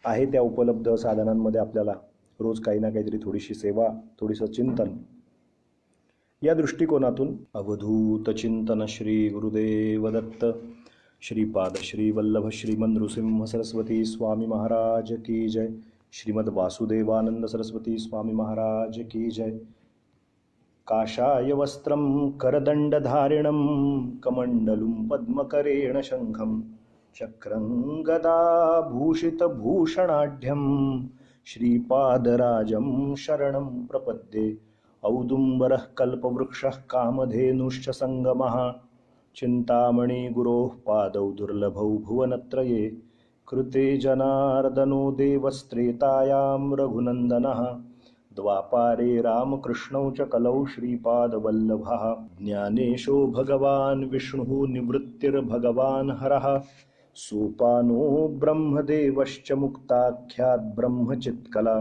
आहे त्या उपलब्ध साधनांमध्ये आपल्याला रोज काही ना काहीतरी थोडीशी सेवा, थोडीसं चिंतन, या दृष्टिकोनातून अवधूत चिंतन श्री गुरुदेव दत्त श्रीपाद श्री वल्लभ श्रीमद नृसिंह सरस्वती स्वामी महाराज की जय. श्रीमद वासुदेवानंद सरस्वती स्वामी महाराज की जय. काषाय वस्त्रं करदण्डधारिणं कमण्डलुं पद्मकरेण शङ्खं चक्रं गदाभूषितभूषणाढ्यं श्रीपादराजं शरणं प्रपद्ये. औदुम्बरः कल्पवृक्षः कामधेनुश्च सङ्गमः चिन्तामणिगुरोः पादौ दुर्लभौ भुवनत्रये. कृते जनार्दनो देवस्त्रेतायां रघुनन्दनः द्वापारे रामकृष्णौ च कलौ श्रीपादवल्लभः. ज्ञानेशो भगवान् विष्णुः निवृत्तिर्भगवान् हरः सोपानो ब्रह्मदेवश्च मुक्ताख्यात् ब्रह्मचित्कला.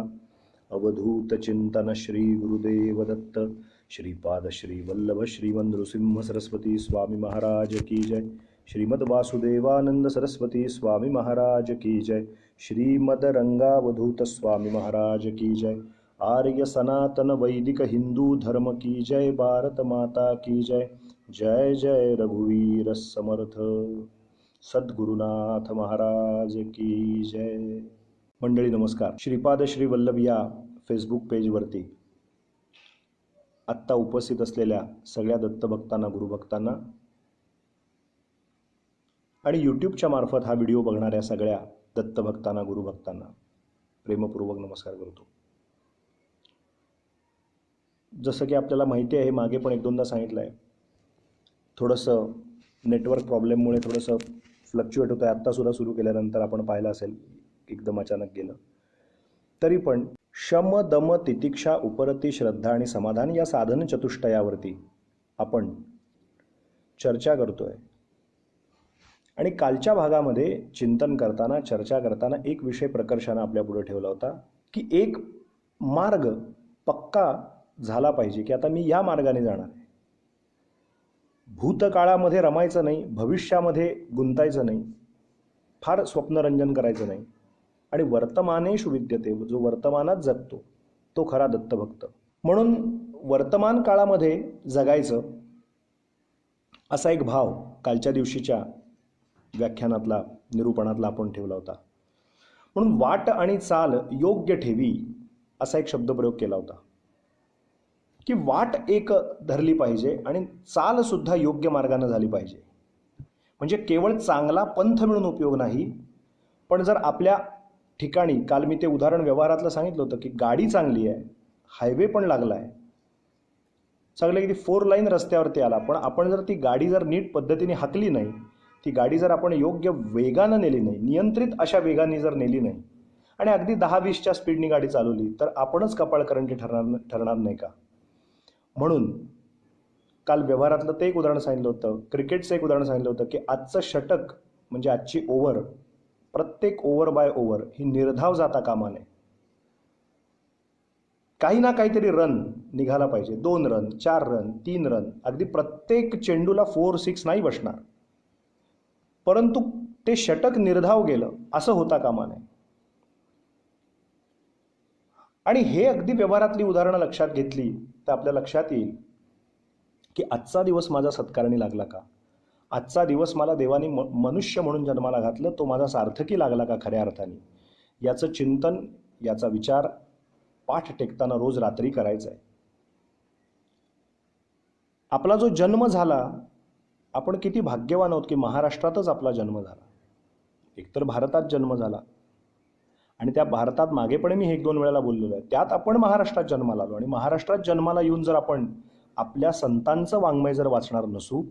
अवधूत चिंतन श्री गुरुदेव दत्त श्रीपाद श्री वल्लभ श्रीमद नृसिंह सरस्वती स्वामी महाराज की जय. श्रीमद वासुदेवानंद सरस्वती स्वामी महाराज की जय. श्रीमद रंगावधूत स्वामी महाराज की जय. आर्य सनातन वैदिक हिंदू धर्म की जय. भारत माता की जय. जय जय रघुवीर समर्थ सद्गुरुनाथ महाराज की जय. मंडळी नमस्कार. श्रीपाद श्री वल्लभ या फेसबुक पेजवरती आत्ता उपस्थित असलेल्या सगळ्या दत्तभक्तांना, गुरुभक्तांना आणि यूट्यूबच्या मार्फत हा व्हिडिओ बघणाऱ्या सगळ्या दत्तभक्तांना, गुरुभक्तांना प्रेमपूर्वक नमस्कार करतो. जसं की आपल्याला माहिती आहे, मागे पण एक दोनदा सांगितलं आहे, थोडंसं नेटवर्क प्रॉब्लेममुळे थोडंसं फ्लक्च्युएट होतं आहे. आत्तासुद्धा सुरू केल्यानंतर आपण पाहिलं असेल एकदम अचानक गेलं. तरी पण शम दम तितिक्षा उपरती श्रद्धा आणि समाधान या साधन चतुष्टयावरती आपण चर्चा करतोय. आणि कालच्या भागामध्ये चिंतन करताना, चर्चा करताना एक विषय प्रकर्षानं आपल्या पुढे ठेवला होता की एक मार्ग पक्का झाला पाहिजे की आता मी या मार्गाने जाणार आहे. भूतकाळामध्ये रमायचं नाही, भविष्यामध्ये गुंतायचं नाही, फार स्वप्नरंजन करायचं नाही. आणि वर्तमानेषु विद्यते, जो वर्तमानात जगतो तो खरा दत्तभक्त. म्हणून वर्तमान काळामध्ये जगायचं असा एक भाव कालच्या दिवशीच्या व्याख्यानातला, निरूपणातला आपण ठेवला होता. म्हणून वाट आणि चाल योग्य ठेवी असा एक शब्दप्रयोग केला होता की वाट एक धरली पाहिजे आणि चाल सुद्धा योग्य मार्गाने झाली पाहिजे. म्हणजे केवळ चांगला पंथ मिळून उपयोग नाही, पण जर आपल्या ठिकाणी, काल मी ते उदाहरण व्यवहारातलं सांगितलं होतं की गाडी चांगली आहे, हायवे पण लागला आहे, चांगलं की 4 लाईन रस्त्यावरती आला, पण आपण जर ती गाडी जर नीट पद्धतीने हाकली नाही, ती गाडी जर आपण योग्य वेगानं नेली नाही, नियंत्रित अशा वेगाने जर नेली नाही आणि अगदी 10-20च्या स्पीडनी गाडी चालवली तर आपणच कपाळकरंटी ठरणार नाही का. म्हणून काल व्यवहारातलं ते एक उदाहरण सांगितलं होतं, क्रिकेटचं एक उदाहरण सांगितलं होतं की आजचं षटक म्हणजे आजची ओव्हर, प्रत्येक ओव्हर बाय ओव्हर ही निर्धाव जाता कामा नये. काही ना काहीतरी रन निघाला पाहिजे. 2 रन, 4 रन, 3 रन, अगदी प्रत्येक चेंडूला 4-6 नाही बसणार, परंतु ते षटक निर्धाव गेलं असं होता कामा नये. आणि हे अगदी व्यवहारातली उदाहरणं लक्षात घेतली तर आपल्या लक्षात येईल की आजचा दिवस माझा सत्कारणी लागला का, आजचा दिवस मला देवाने मनुष्य म्हणून जन्माला घातलं, तो माझा सार्थकी लागला का खऱ्या अर्थाने. याचं चिंतन, याचा विचार पाठ टेकताना रोज रात्री करायचा आहे. आपला जो जन्म झाला, आपण किती भाग्यवान आहोत की महाराष्ट्रातच आपला जन्म झाला. एकतर भारतात जन्म झाला आणि त्या भारतात मागे पण मी 1-2 वेळेला बोललेलो आहे, त्यात आपण महाराष्ट्रात जन्माला आलो. आणि महाराष्ट्रात जन्माला येऊन जर आपण आपल्या संतांचं वाङ्मय जर वाचणार नसू,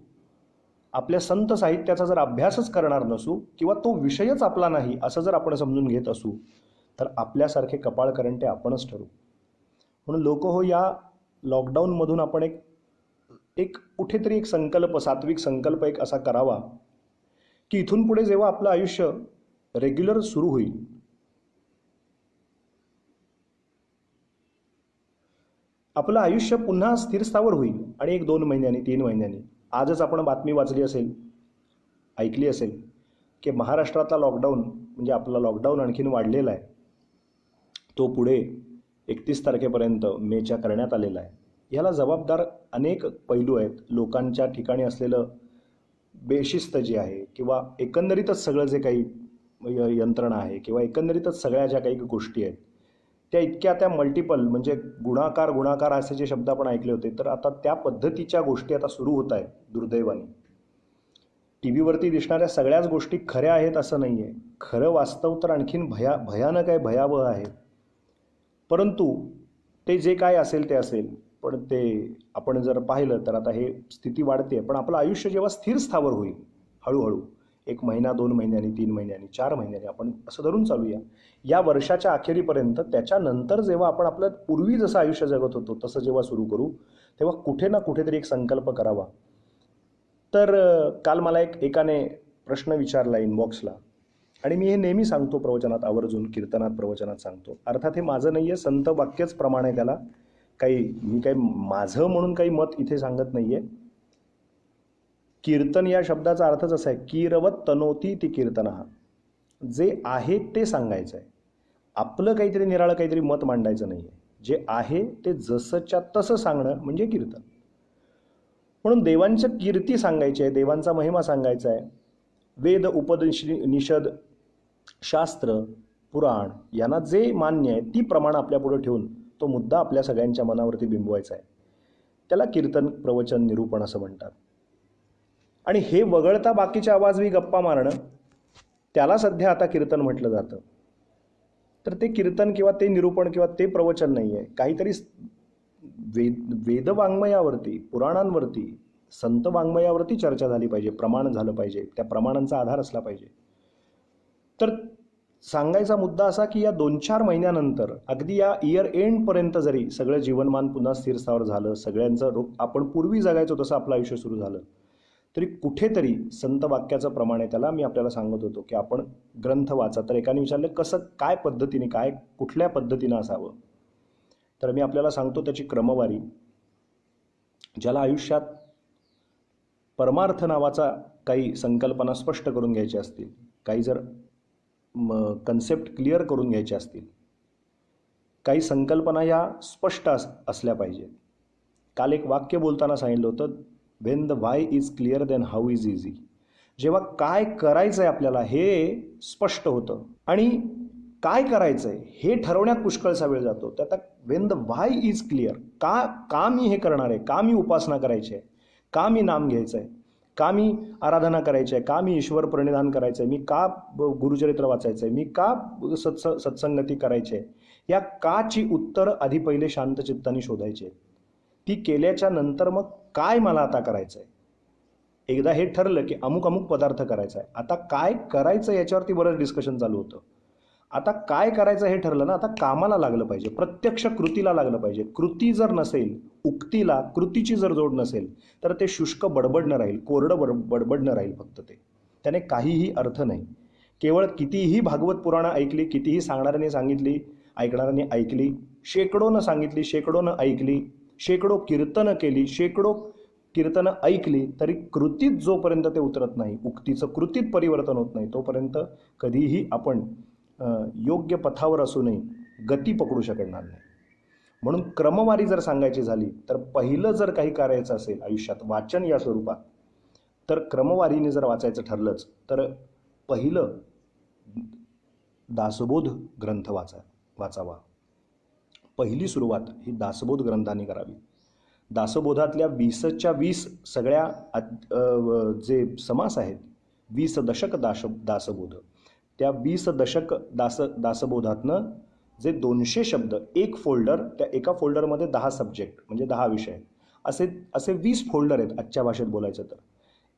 आपल्या संत साहित्याचा जर अभ्यासच करणार नसू किंवा तो विषयच आपला नाही असं जर आपण समजून घेत असू तर आपल्यासारखे कपाळकरंटे आपणच ठरू. म्हणून लोक हो, या लॉकडाऊनमधून आपण एक कुठेतरी एक संकल्प, सात्विक संकल्प एक असा करावा की इथून पुढे जेव्हा आपलं आयुष्य रेग्युलर सुरू होईल, आपलं आयुष्य पुन्हा स्थिरस्थावर होईल आणि 1-2 महिन्यांनी, 3 महिन्यांनी, आजच आपण बातमी वाचली असेल, ऐकली असेल की महाराष्ट्रातला लॉकडाऊन म्हणजे आपला लॉकडाऊन आणखीन वाढलेला आहे, तो पुढे 31 तारखेपर्यंत मेच्या करण्यात आलेला आहे. ह्याला जबाबदार अनेक पैलू आहेत. लोकांच्या ठिकाणी असलेलं बेशिस्त जी आहे, किंवा एकंदरीतच सगळं जे काही यंत्रणा आहे, किंवा एकंदरीतच सगळ्या ज्या काही गोष्टी आहेत त्या इतक्या त्या मल्टिपल, म्हणजे गुणाकार गुणाकार असे जे शब्द आपण ऐकले होते, तर आता त्या पद्धतीच्या गोष्टी आता सुरू होत आहेत दुर्दैवाने. टी व्हीवरती दिसणाऱ्या सगळ्याच गोष्टी खऱ्या आहेत असं नाही आहे. खरं वास्तव तर आणखीन भयानक आहे, भयावह आहे. परंतु ते जे काय असेल ते असेल, पण ते आपण जर पाहिलं तर आता हे स्थिती वाढते, पण आपलं आयुष्य जेव्हा स्थिर स्थावर होईल हळूहळू, 1 महिना 2 महिन्यांनी 3 महिन्यांनी 4 महिन्यांनी, आपण असं धरून चालूया या वर्षाच्या अखेरीपर्यंत, त्याच्यानंतर जेव्हा आपण आपलं पूर्वी जसं आयुष्य जगत होतो तसं जेव्हा सुरू करू, तेव्हा कुठे ना कुठेतरी एक संकल्प करावा. तर काल मला एकाने प्रश्न विचारला इनबॉक्सला, आणि मी हे नेहमी सांगतो प्रवचनात, आवर्जून कीर्तनात प्रवचनात सांगतो. अर्थात हे माझं नाही आहे, संत वाक्यच प्रमाण आहे त्याला, मी काही माझं म्हणून काही मत इथे सांगत नाही आहे. कीर्तन या शब्दाचा अर्थच असा आहे, कीरवत तनोती ती कीर्तन. जे आहे ते सांगायचं आहे, आपलं काहीतरी निराळं काहीतरी मत मांडायचं नाही आहे. जे आहे ते जसंच्या तसं सांगणं म्हणजे कीर्तन. म्हणून देवांचं कीर्ती सांगायची आहे, देवांचा महिमा सांगायचा आहे. वेद उपनिषद शास्त्र पुराण यांना जे मान्य आहे ती प्रमाण आपल्यापुढे ठेवून तो मुद्दा आपल्या सगळ्यांच्या मनावरती बिंबवायचा आहे. त्याला कीर्तन प्रवचन निरूपण असं म्हणतात. आणि हे वगळता बाकीचे आवाजवी गप्पा मारणं, त्याला सध्या आता कीर्तन म्हटलं जातं. तर ते कीर्तन किंवा ते निरूपण किंवा ते प्रवचन नाही आहे. काहीतरी वेदवाङ्मयावरती, पुराणांवरती, संत वाङ्मयावरती चर्चा झाली पाहिजे, प्रमाण झालं पाहिजे, त्या प्रमाणांचा आधार असला पाहिजे. तर सांगायचा मुद्दा असा की या 2-4 महिन्यानंतर, अगदी या इयर एंडपर्यंत जरी सगळं जीवनमान पुन्हा स्थिरस्थावर झालं, सगळ्यांचं आपण पूर्वी जगायचो तसं आपलं आयुष्य सुरू झालं, तरी कुठेतरी संत वाक्याचं प्रमाण आहे. त्याला मी आपल्याला सांगत होतो की आपण ग्रंथ वाचा. तर एकाने विचारलं कसं, काय पद्धतीने, कुठल्या पद्धतीनं असावं. तर मी आपल्याला सांगतो त्याची क्रमवारी. ज्याला आयुष्यात परमार्थ नावाचा काही संकल्पना स्पष्ट करून घ्यायच्या असतील, काही जर कन्सेप्ट क्लिअर करून घ्यायच्या असतील, काही संकल्पना या स्पष्ट असल्या पाहिजेत. काल एक वाक्य बोलताना सांगितलं होतं, when the why is clear then how is easy. जेव्हा काय करायचं आहे आपल्याला हे स्पष्ट होतं, आणि काय करायचं आहे हे ठरवण्यात पुष्कळसा वेळ जातो. तर आता Wien the why is clear, का मी हे करणार आहे, का मी उपासना करायची आहे, का मी नाम घ्यायचं आहे, का मी आराधना करायची आहे, का मी ईश्वर प्रणिधान करायचं आहे, मी का गुरुचरित्र वाचायचं आहे, मी का सत्संगती करायची आहे, या काची उत्तर आधी पहिले शांत चित्ताने शोधायचे. ती केल्याच्या नंतर मग काय मला आता करायचं आहे. एकदा हे ठरलं की अमुक अमुक पदार्थ करायचा आहे, आता काय करायचं याच्यावरती बरंच डिस्कशन चालू होतं. आता काय करायचं हे ठरलं ना, आता कामाला लागलं पाहिजे, प्रत्यक्ष कृतीला लागलं पाहिजे. कृती जर नसेल, उक्तीला कृतीची जर जोड नसेल, तर ते शुष्क बडबडणं राहील, कोरडं बडबडणं राहील फक्त. त्याने काहीही अर्थ नाही. केवळ कितीही भागवत पुराणं ऐकली, कितीही सांगणाऱ्यांनी सांगितली, ऐकणाऱ्यांनी ऐकली, शेकडोनं सांगितली, शेकडोनं ऐकली, शेकडो कीर्तनं केली, शेकडो कीर्तनं ऐकली, तरी कृतीत जोपर्यंत ते उतरत नाही, उक्तीचं कृतीत परिवर्तन होत नाही, तोपर्यंत कधीही आपण योग्य पथावर असूनही गती पकडू शकणार नाही. म्हणून क्रमवारी जर सांगायची झाली तर पहिलं जर काही करायचं असेल आयुष्यात वाचन या स्वरूपात, तर क्रमवारीने जर वाचायचं ठरलंच तर पहिलं दासबोध ग्रंथ वाचावा. पहिली सुरुवात ही दासबोध ग्रंथाने करावी. दासबोधातल्या 20च्या 20 सगळ्या जे समास आहेत, 20 दशक दासबोध, त्या 20 दशक दासबोधातनं जे 200 शब्द, एक फोल्डर, त्या एका फोल्डरमध्ये 10 सब्जेक्ट म्हणजे 10 विषय, असे 20 फोल्डर आहेत आजच्या भाषेत बोलायचं तर.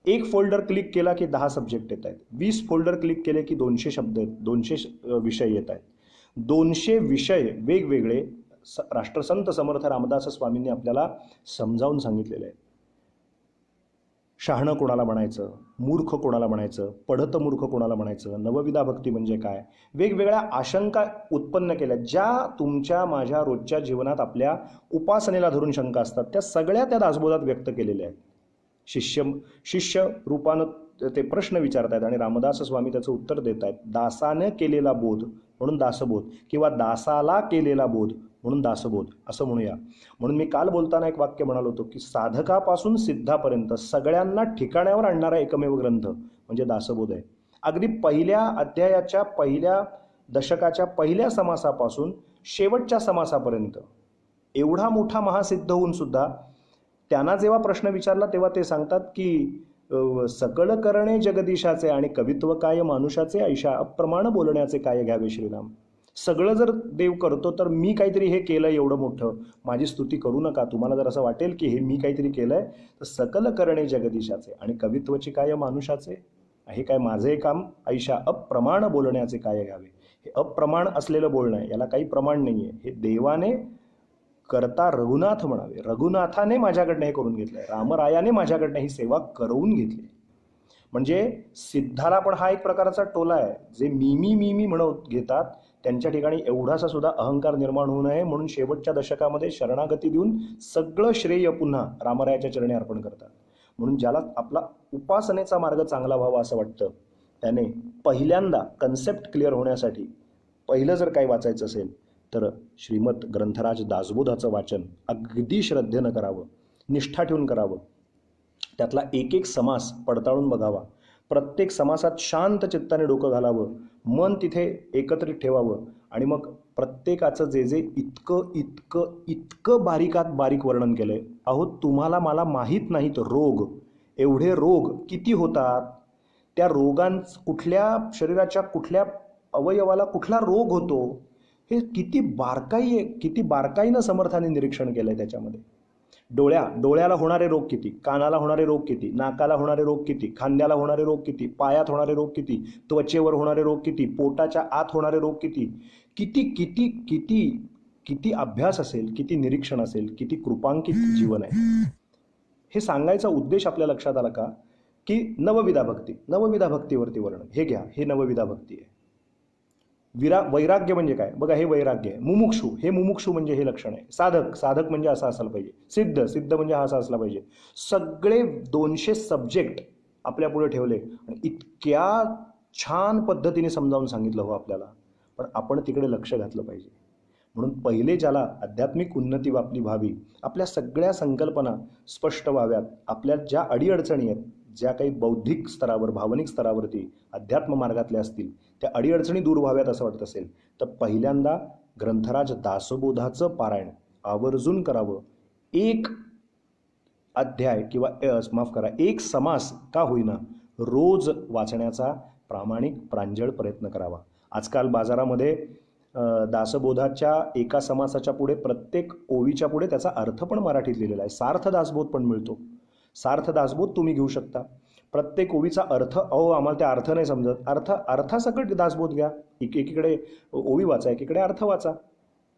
एक फोल्डर क्लिक केला की 10 सब्जेक्ट येत आहेत, 20 फोल्डर क्लिक केले की 200 शब्द आहेत, 200 विषय येत आहेत. 200 विषय वेगवेगळे राष्ट्रसंत समर्थ रामदास स्वामींनी आपल्याला समजावून सांगितलेले आहेत. शहाणं कोणाला म्हणायचं, मूर्ख कोणाला म्हणायचं, पढत मूर्ख कोणाला म्हणायचं, नवविधा भक्ती म्हणजे काय, वेगवेगळ्या आशंका उत्पन्न केल्या, ज्या तुमच्या माझ्या रोजच्या जीवनात आपल्या उपासनेला धरून शंका असतात, त्या सगळ्या त्या दासबोधात व्यक्त केलेल्या आहेत. शिष्य शिष्य रूपानं ते प्रश्न विचारतायत आणि रामदास स्वामी त्याचं उत्तर देत आहेत. दासाने केलेला बोध म्हणून दासबोध, किंवा दासाला केलेला बोध म्हणून दासबोध असं म्हणूया. म्हणून मी काल बोलताना एक वाक्य म्हणालो होतो की साधकापासून सिद्धापर्यंत सगळ्यांना ठिकाण्यावर आणणारा एकमेव ग्रंथ म्हणजे दासबोध आहे. अगदी पहिल्या अध्यायाच्या पहिल्या दशकाच्या पहिल्या समासापासून शेवटच्या समासापर्यंत एवढा मोठा महासिद्ध होऊन सुद्धा त्यांना जेव्हा प्रश्न विचारला तेव्हा ते सांगतात की सकळ करणे जगदीशाचे आणि कवित्व काय मानुषाचे, ऐशा अप्रमाण बोलण्याचे काय घ्यावे श्रीराम. सगळं जर देव करतो तर मी काहीतरी हे केलं एवढं मोठं, माझी स्तुती करू नका. तुम्हाला जर असं वाटेल की हे मी काहीतरी केलंय तर सकल करणे जगदीशाचे आणि कवित्वची काय मानुषाचे, हे काय माझे काम, ऐशा अप्रमाण बोलण्याचे काय घ्यावे. हे अप्रमाण असलेलं बोलणं आहे, याला काही प्रमाण नाही आहे. हे देवाने करता रघुनाथ म्हणावे, रघुनाथाने माझ्याकडनं हे करून घेतलंय, रामरायाने माझ्याकडनं ही सेवा करवून घेतली. म्हणजे सिद्धाला पण हा एक प्रकारचा टोला आहे. जे मी म्हणत घेतात त्यांच्या ठिकाणी एवढासा सुद्धा अहंकार निर्माण होऊ नये म्हणून शेवटच्या दशकामध्ये शरणागती देऊन सगळं श्रेय पुन्हा रामरायाच्या चरणी अर्पण करतात. म्हणून ज्याला आपला उपासनेचा मार्ग चांगला व्हावा असं वाटतं त्याने पहिल्यांदा कन्सेप्ट क्लिअर होण्यासाठी पहिलं जर काही वाचायचं असेल तर श्रीमद ग्रंथराज दासबोधाचं वाचन अगदी श्रद्धेनं करावं, निष्ठा ठेवून करावं. त्यातला एक एक समास पडताळून बघावा, प्रत्येक समासात शांत चित्ताने डोकं घालावं, मन तिथे एकत्रित ठेवावं आणि मग प्रत्येकाचं जे जे इतकं इतकं इतकं बारीकात बारीक वर्णन केलंय. अहो तुम्हाला मला माहीत नाहीत रोग, एवढे रोग किती होतात, त्या कुठल्या शरीराच्या कुठल्या अवयवाला कुठला रोग होतो हे किती बारकाईनं समर्थाने निरीक्षण केलंय त्याच्यामध्ये. डोळ्याला होणारे रोग किती, कानाला होणारे रोग किती, नाकाला होणारे रोग किती, खांद्याला होणारे रोग किती, पायात होणारे रोग किती, त्वचेवर होणारे रोग किती, पोटाच्या आत होणारे रोग किती, किती किती किती किती अभ्यास असेल, किती निरीक्षण असेल, किती कृपांकित जीवन आहे. हे सांगायचा उद्देश आपल्या लक्षात आला का की नवविधा भक्तीवरती वर्णन हे घ्या, हे नवविधा भक्ती आहे. वैराग्य म्हणजे काय बघा, हे वैराग्य आहे. मुमुक्षू म्हणजे हे लक्षण आहे. साधक म्हणजे असा असायला पाहिजे. सिद्ध म्हणजे हा असा असला पाहिजे. सगळे 200 सब्जेक्ट आपल्या पुढे ठेवले आणि इतक्या छान पद्धतीने समजावून सांगितलं हो आपल्याला, पण आपण तिकडे लक्ष घातलं पाहिजे. म्हणून पहिले ज्याला आध्यात्मिक उन्नती आपली व्हावी, आपल्या सगळ्या संकल्पना स्पष्ट व्हाव्यात, आपल्या ज्या अडीअडचणी आहेत, ज्या काही बौद्धिक स्तरावर भावनिक स्तरावरती अध्यात्म मार्गातल्या असतील त्या अडीअडचणी दूर व्हाव्यात असं वाटत असेल तर पहिल्यांदा ग्रंथराज दासबोधाचं पारायण आवर्जून करावं. एक अध्याय किंवा एक समास का होईना रोज वाचण्याचा प्रामाणिक प्रांजळ प्रयत्न करावा. आजकाल बाजारामध्ये दासबोधाच्या एका समासाच्या पुढे प्रत्येक ओवीच्या पुढे त्याचा अर्थ पण मराठीत लिहिलेला आहे. सार्थ दासबोध पण मिळतो. सार्थ दासबोध तुम्ही घेऊ शकता. प्रत्येक ओवीचा अर्थ, आम्हाला त्या अर्थ नाही समजत, अर्थासकट दासबोध घ्या. एकीकडे ओवी वाचा, एकीकडे अर्थ वाचा,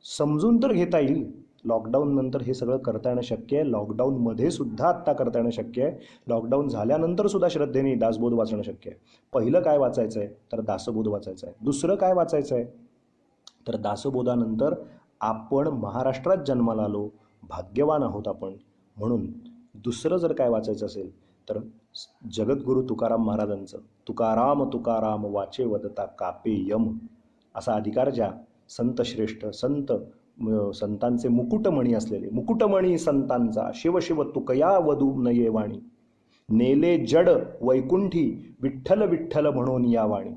समजून तर घेता येईल. लॉकडाऊन नंतर हे सगळं करता येणं शक्य आहे. लॉकडाऊनमध्ये सुद्धा आत्ता करता येणं शक्य आहे. लॉकडाऊन झाल्यानंतर सुद्धा श्रद्धेने दासबोध वाचणं शक्य आहे. पहिलं काय वाचायचं आहे तर दासबोध वाचायचं आहे. दुसरं काय वाचायचं आहे तर दासबोधानंतर आपण महाराष्ट्रात जन्माला आलो, भाग्यवान आहोत आपण, म्हणून दुसरं जर काय वाचायचं असेल तर जगद्गुरू तुकाराम महाराजांचं तुकाराम तुकाराम वाचे वदता कापे यम असा अधिकार ज्या संतश्रेष्ठ संतांचे मुकुटमणी असलेले, मुकुटमणी संतांचा शिव शिव तुकया वधू नये वाणी, नेले जड वैकुंठी विठ्ठल विठ्ठल म्हणून या वाणी.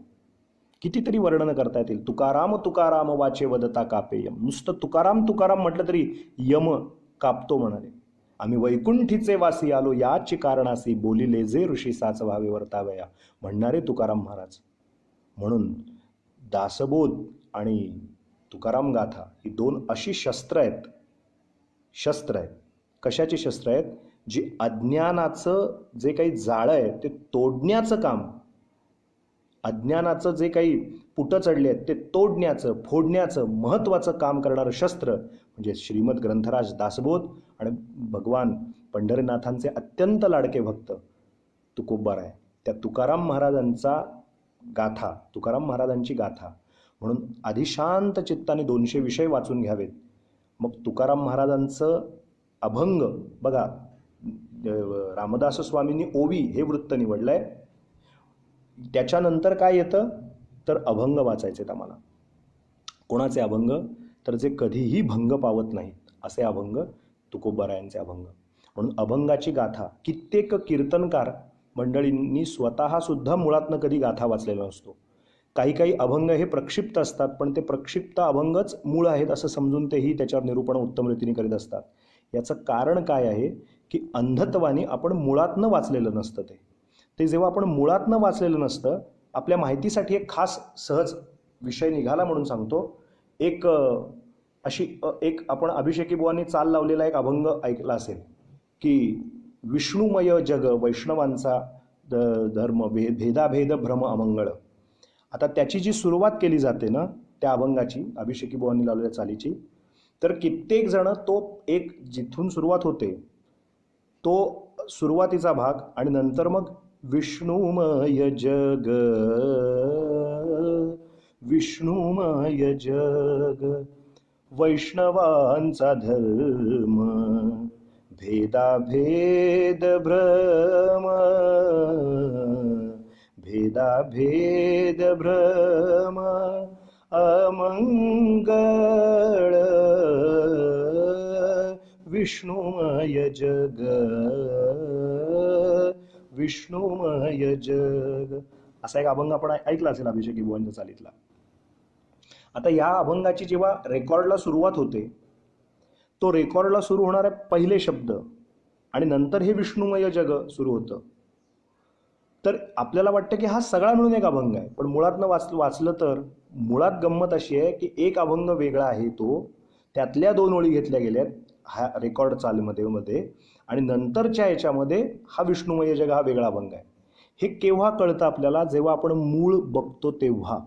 कितीतरी वर्णन करता येतील. तुकाराम तुकाराम वाचे वदता कापे यम. नुसतं तुकाराम तुकाराम म्हटलं तरी यम कापतो म्हणाले. आम्ही वैकुंठीचे वासी आलो याची कारणासी, बोलिले जे ऋषी साच व्हावे वर्तावया म्हणणारे तुकाराम महाराज. म्हणून दासबोध आणि तुकाराम गाथा ही दोन अशी शस्त्र आहेत. कशाची शस्त्र आहेत? जी अज्ञानाचं जे काही जाळं आहे ते तोडण्याचं काम, अज्ञानाचं जे काही पुटं चढले आहेत ते तोडण्याचं, फोडण्याचं महत्त्वाचं काम करणारं शस्त्र म्हणजे श्रीमद ग्रंथराज दासबोध आणि भगवान पंढरीनाथांचे अत्यंत लाडके भक्त तुकोबाराय. त्या तुकाराम महाराजांची गाथा म्हणून आधी शांत चित्ताने 200 विषय वाचून घ्यावेत. मग तुकाराम महाराजांचं अभंग बघा, रामदास स्वामींनी ओवी हे वृत्त निवडलंय. त्याच्यानंतर काय येतं तर अभंग वाचायचे आम्हाला. कोणाचे अभंग तर जे कधीही भंग पावत नाहीत असे अभंग, तुकोबारायांचे अभंग. म्हणून अभंगाची गाथा कित्येक कीर्तनकार मंडळींनी स्वतः सुद्धा मुळातनं कधी गाथा वाचलेला नसतो. काही काही अभंग हे प्रक्षिप्त असतात, पण ते प्रक्षिप्त अभंगच मूळ आहेत असं समजून तेही त्याच्यावर निरूपण उत्तम रीतीने करीत असतात. याचं कारण काय आहे की अंधत्वाने आपण मुळातनं वाचलेलं नसतं. ते जेव्हा आपण मुळातनं वाचलेलं नसतं, आपल्या माहितीसाठी एक खास सहज विषय निघाला म्हणून सांगतो. एक एक आपण अभिषेकी बुवांनी चाल लावलेला एक अभंग ऐकला असेल की विष्णुमय जग वैष्णवांचा धर्म भेदाभेद भ्रम अमंगळ. आता त्याची जी सुरुवात केली जाते ना त्या अभंगाची, अभिषेकी बुवांनी लावलेल्या चालीची, तर कित्येक जण तो एक जिथून सुरुवात होते तो सुरुवातीचा भाग आणि नंतर मग विष्णुमय जग विष्णुमय जग वैष्णवांचा धर्म भेदाभेद भ्रम भेदाभेद भ्रम अमंगळ विष्णुमय जग विष्णुमय जग असा एक अभंग आपण ऐकला असेल अभिषेकी बुवांच्या चालीतला. आता या अभंगाची जेव्हा रेकॉर्डला सुरुवात होते, तो रेकॉर्डला सुरू होणारे पहिले शब्द आणि नंतर हे विष्णुमय जग सुरू होतं, तर आपल्याला वाटतं की हा सगळा मिळून एक अभंग आहे. पण मुळातनं वाचलं तर मुळात गंमत अशी आहे की एक अभंग वेगळा आहे, तो त्यातल्या 2 ओळी घेतल्या गेल्यात हा रेकॉर्ड चालमध्ये आणि नंतरच्या याच्यामध्ये हा विष्णुमय जग हा वेगळा अभंग आहे. हे केव्हा कळतं आपल्याला, जेव्हा आपण मूळ बघतो तेव्हा.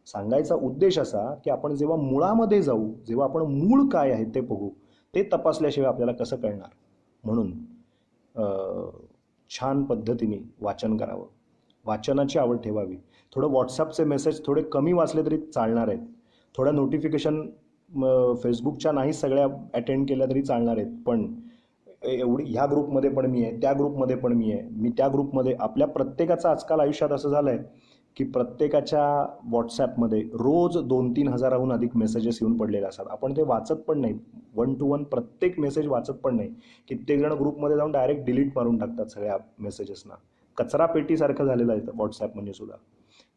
सांगायचा उद्देश असा की आपण जेव्हा मुळामध्ये जाऊ, जेव्हा आपण मूळ काय आहे ते बघू, ते तपासल्याशिवाय आपल्याला कसं कळणार. म्हणून छान पद्धतीने वाचन करावं, वाचनाची आवड ठेवावी. थोडं व्हॉट्सअपचे मेसेज थोडे कमी वाचले तरी चालणार आहेत, थोड्या नोटिफिकेशन फेसबुकच्या नाही सगळ्या अटेंड केल्या तरी चालणार आहेत, पण एवढी ह्या ग्रुपमध्ये पण मी आहे, त्या ग्रुपमध्ये पण मी आहे, मी त्या ग्रुपमध्ये. आपल्या प्रत्येकाचं आजकाल आयुष्यात असं झालं आहे की प्रत्येकाच्या व्हॉट्सॲपमध्ये रोज 2-3 हजाराहून अधिक मेसेजेस येऊन पडलेले असतात. आपण ते वाचत पण नाही, 1 to 1 प्रत्येक मेसेज वाचत पण नाही. कित्येक जण ग्रुपमध्ये जाऊन डायरेक्ट डिलीट मारून टाकतात सगळ्या मेसेजेसना. कचरा पेटीसारखं झालेलं आहे व्हॉट्सॲप म्हणजे सुद्धा.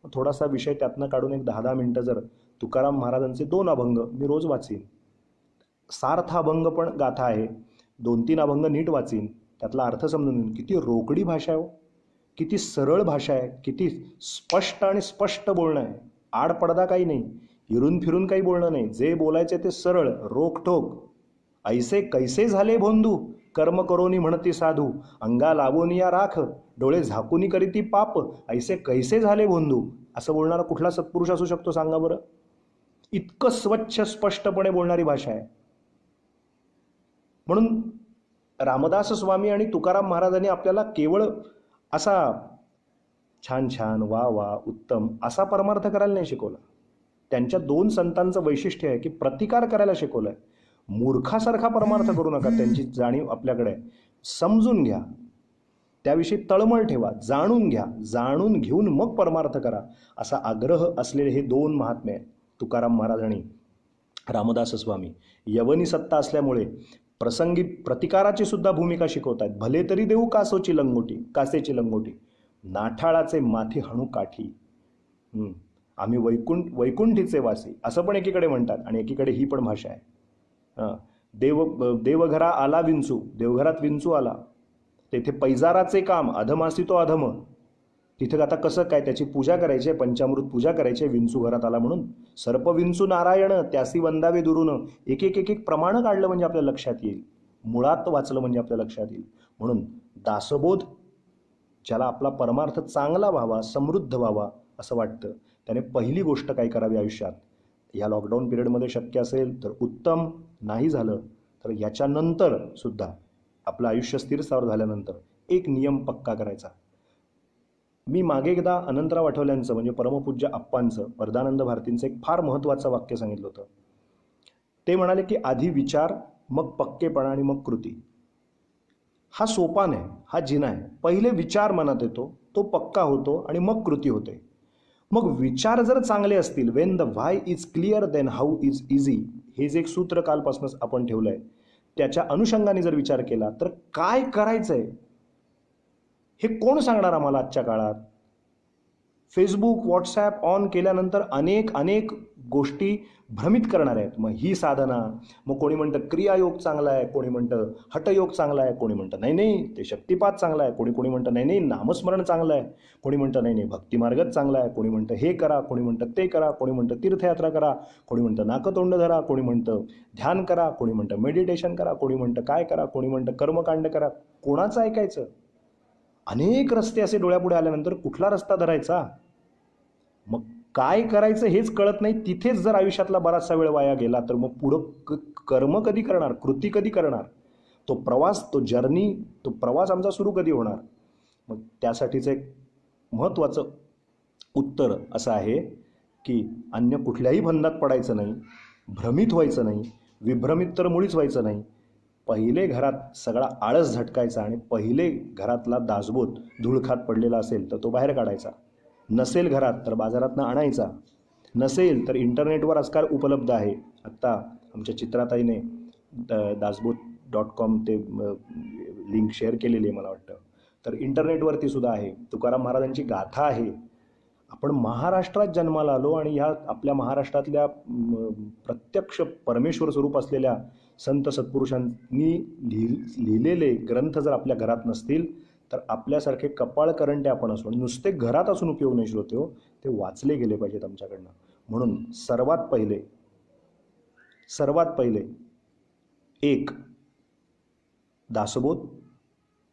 थोडासा विषय त्यातनं काढून एक 10-10 मिनटं जर तुकाराम महाराजांचे 2 अभंग मी रोज वाचीन, सार्थ अभंग पण गाथा आहे, 2-3 अभंग नीट वाचीन, त्यातला अर्थ समजून घेईन. किती रोकडी भाषा आहे, किती सरळ भाषा आहे, किती स्पष्ट आणि स्पष्ट बोलणं आहे. आडपडदा काही नाही, इरून फिरून काही बोलणं नाही, जे बोलायचे ते सरळ रोखठोक. ऐसे कैसे झाले भोंदू कर्म करोनी म्हणती साधू, अंगा लावोनिया राख डोळे झाकूनी करीती पाप, ऐसे कैसे झाले भोंदू. असं बोलणारा कुठला सत्पुरुष असू शकतो सांगा बरं. इतकं स्वच्छ स्पष्टपणे बोलणारी भाषा आहे. म्हणून रामदास स्वामी आणि तुकाराम महाराजांनी आपल्याला केवळ असा छान छान वा वा उत्तम असा परमार्थ करायला नाही शिकवला. त्यांच्या 2 संतांचं वैशिष्ट्य आहे की प्रतिकार करायला शिकवलं आहे. मूर्खासारखा परमार्थ करू नका, त्यांची जाणीव आपल्याकडे आहे, समजून घ्या, त्याविषयी तळमळ ठेवा, जाणून घ्या, जाणून घेऊन मग परमार्थ करा, असा आग्रह असलेले हे 2 महात्मे आहेत तुकाराम महाराज आणि रामदास स्वामी. यवनी सत्ता असल्यामुळे प्रसंगी प्रतिकाराची सुद्धा भूमिका शिकवत आहेत. भले तरी देऊ कासेची लंगोटी, नाठाळाचे माथी हणू काठी, आम्ही वैकुंठीचे वासी असं पण एकीकडे म्हणतात आणि एकीकडे ही पण भाषा आहे. देवघरा आला विंचू, देवघरात विंचू आला, तेथे पैजाराचे काम अधमासी तो अधम. तिथे आता कसं काय त्याची पूजा करायची, पंचामृत पूजा करायची, विंचू घरात आला म्हणून. सर्प विंचू नारायण त्यासी वंदावे दुरून. एक एक एक एक प्रमाण काढलं म्हणजे आपल्या लक्षात येईल, मुळात वाचलं म्हणजे आपल्या लक्षात येईल. म्हणून दासबोध, ज्याला आपला परमार्थ चांगला व्हावा, समृद्ध व्हावा असं वाटतं, त्याने पहिली गोष्ट काय करावी आयुष्यात, या लॉकडाऊन पिरियडमध्ये शक्य असेल तर उत्तम, नाही झालं तर याच्यानंतर सुद्धा आपलं आयुष्य स्थिर स्थावर झाल्यानंतर एक नियम पक्का करायचा. मी मागे एकदा अनंतराव आठवल्यांचं म्हणजे परमपूज्य आप्पांचं, वरदानंद भारतींचं एक फार महत्त्वाचं वाक्य सांगितलं होतं. ते म्हणाले की आधी विचार, मग पक्केपणा आणि मग कृती. हा सोपान आहे, हा जिना आहे. पहिले विचार मनात येतो, तो पक्का होतो आणि मग कृती होते. मग विचार जर चांगले असतील, when the why is clear then how is easy, हे जे एक सूत्र कालपासूनच आपण ठेवलं आहे, त्याच्या अनुषंगाने जर विचार केला तर काय करायचं आहे हे कोण सांगणार आम्हाला आजच्या काळात? फेसबुक, व्हॉट्सॲप ऑन केल्यानंतर अनेक अनेक गोष्टी भ्रमित करणाऱ्या आहेत. मग ही साधना, मग कोणी म्हणतं क्रियायोग चांगला आहे, कोणी म्हणतं हठयोग चांगला आहे, कोणी म्हणतं नाही नाही ते शक्तिपात चांगला आहे, कोणी म्हणतं नाही नाही नामस्मरण चांगलं आहे, कोणी म्हणतं नाही नाही भक्तिमार्गच चांगला आहे, कोणी म्हणतं हे करा, कोणी म्हणतं ते करा, कोणी म्हणतं तीर्थयात्रा करा, कोणी म्हणतं नाकतोंड धरा, कोणी म्हणतं ध्यान करा, कोणी म्हणतं मेडिटेशन करा, कोणी म्हणतं काय करा, कोणी म्हणतं कर्मकांड करा. कोणाचं ऐकायचं? अनेक रस्ते असे डोळ्यापुढे आल्यानंतर कुठला रस्ता धरायचा? मग काय करायचं हेच कळत नाही. तिथेच जर आयुष्यातला बराचसा वेळ वाया गेला तर मग पुढं कर्म कधी करणार, कृती कधी करणार, तो प्रवास, तो जर्नी, तो प्रवास आमचा सुरू कधी होणार? मग त्यासाठीचं एक महत्त्वाचं उत्तर असं आहे की अन्य कुठल्याही फंदात पडायचं नाही, भ्रमित व्हायचं नाही, विभ्रमित तर मुळीच व्हायचं नाही. पहिले घरात सगळा आळस झटकायचा आणि पहिले घरातला दासबोध धूळ खात पडलेला असेल तर तो बाहेर काढायचा. नसेल घरात तर बाजारातनं आणायचा. नसेल तर इंटरनेटवर आजकाल उपलब्ध आहे. आत्ता आमच्या चित्राताईने दासबोध.com ते लिंक शेअर केलेली आहे मला वाटतं. तर इंटरनेटवरती सुद्धा आहे. तुकाराम महाराजांची गाथा आहे. आपण महाराष्ट्रात जन्माला आलो आणि ह्या आपल्या महाराष्ट्रातल्या प्रत्यक्ष परमेश्वर स्वरूप असलेल्या संत सत्पुरुषांनी लिहिलेले ग्रंथ जर आपल्या घरात नसतील तर आपल्यासारखे कपाळ करंटे आपण असू आणि नुसते घरात असून उपयोग नाही श्रोते हो, ते वाचले गेले पाहिजेत आमच्याकडनं. म्हणून सर्वात पहिले एक दासबोध,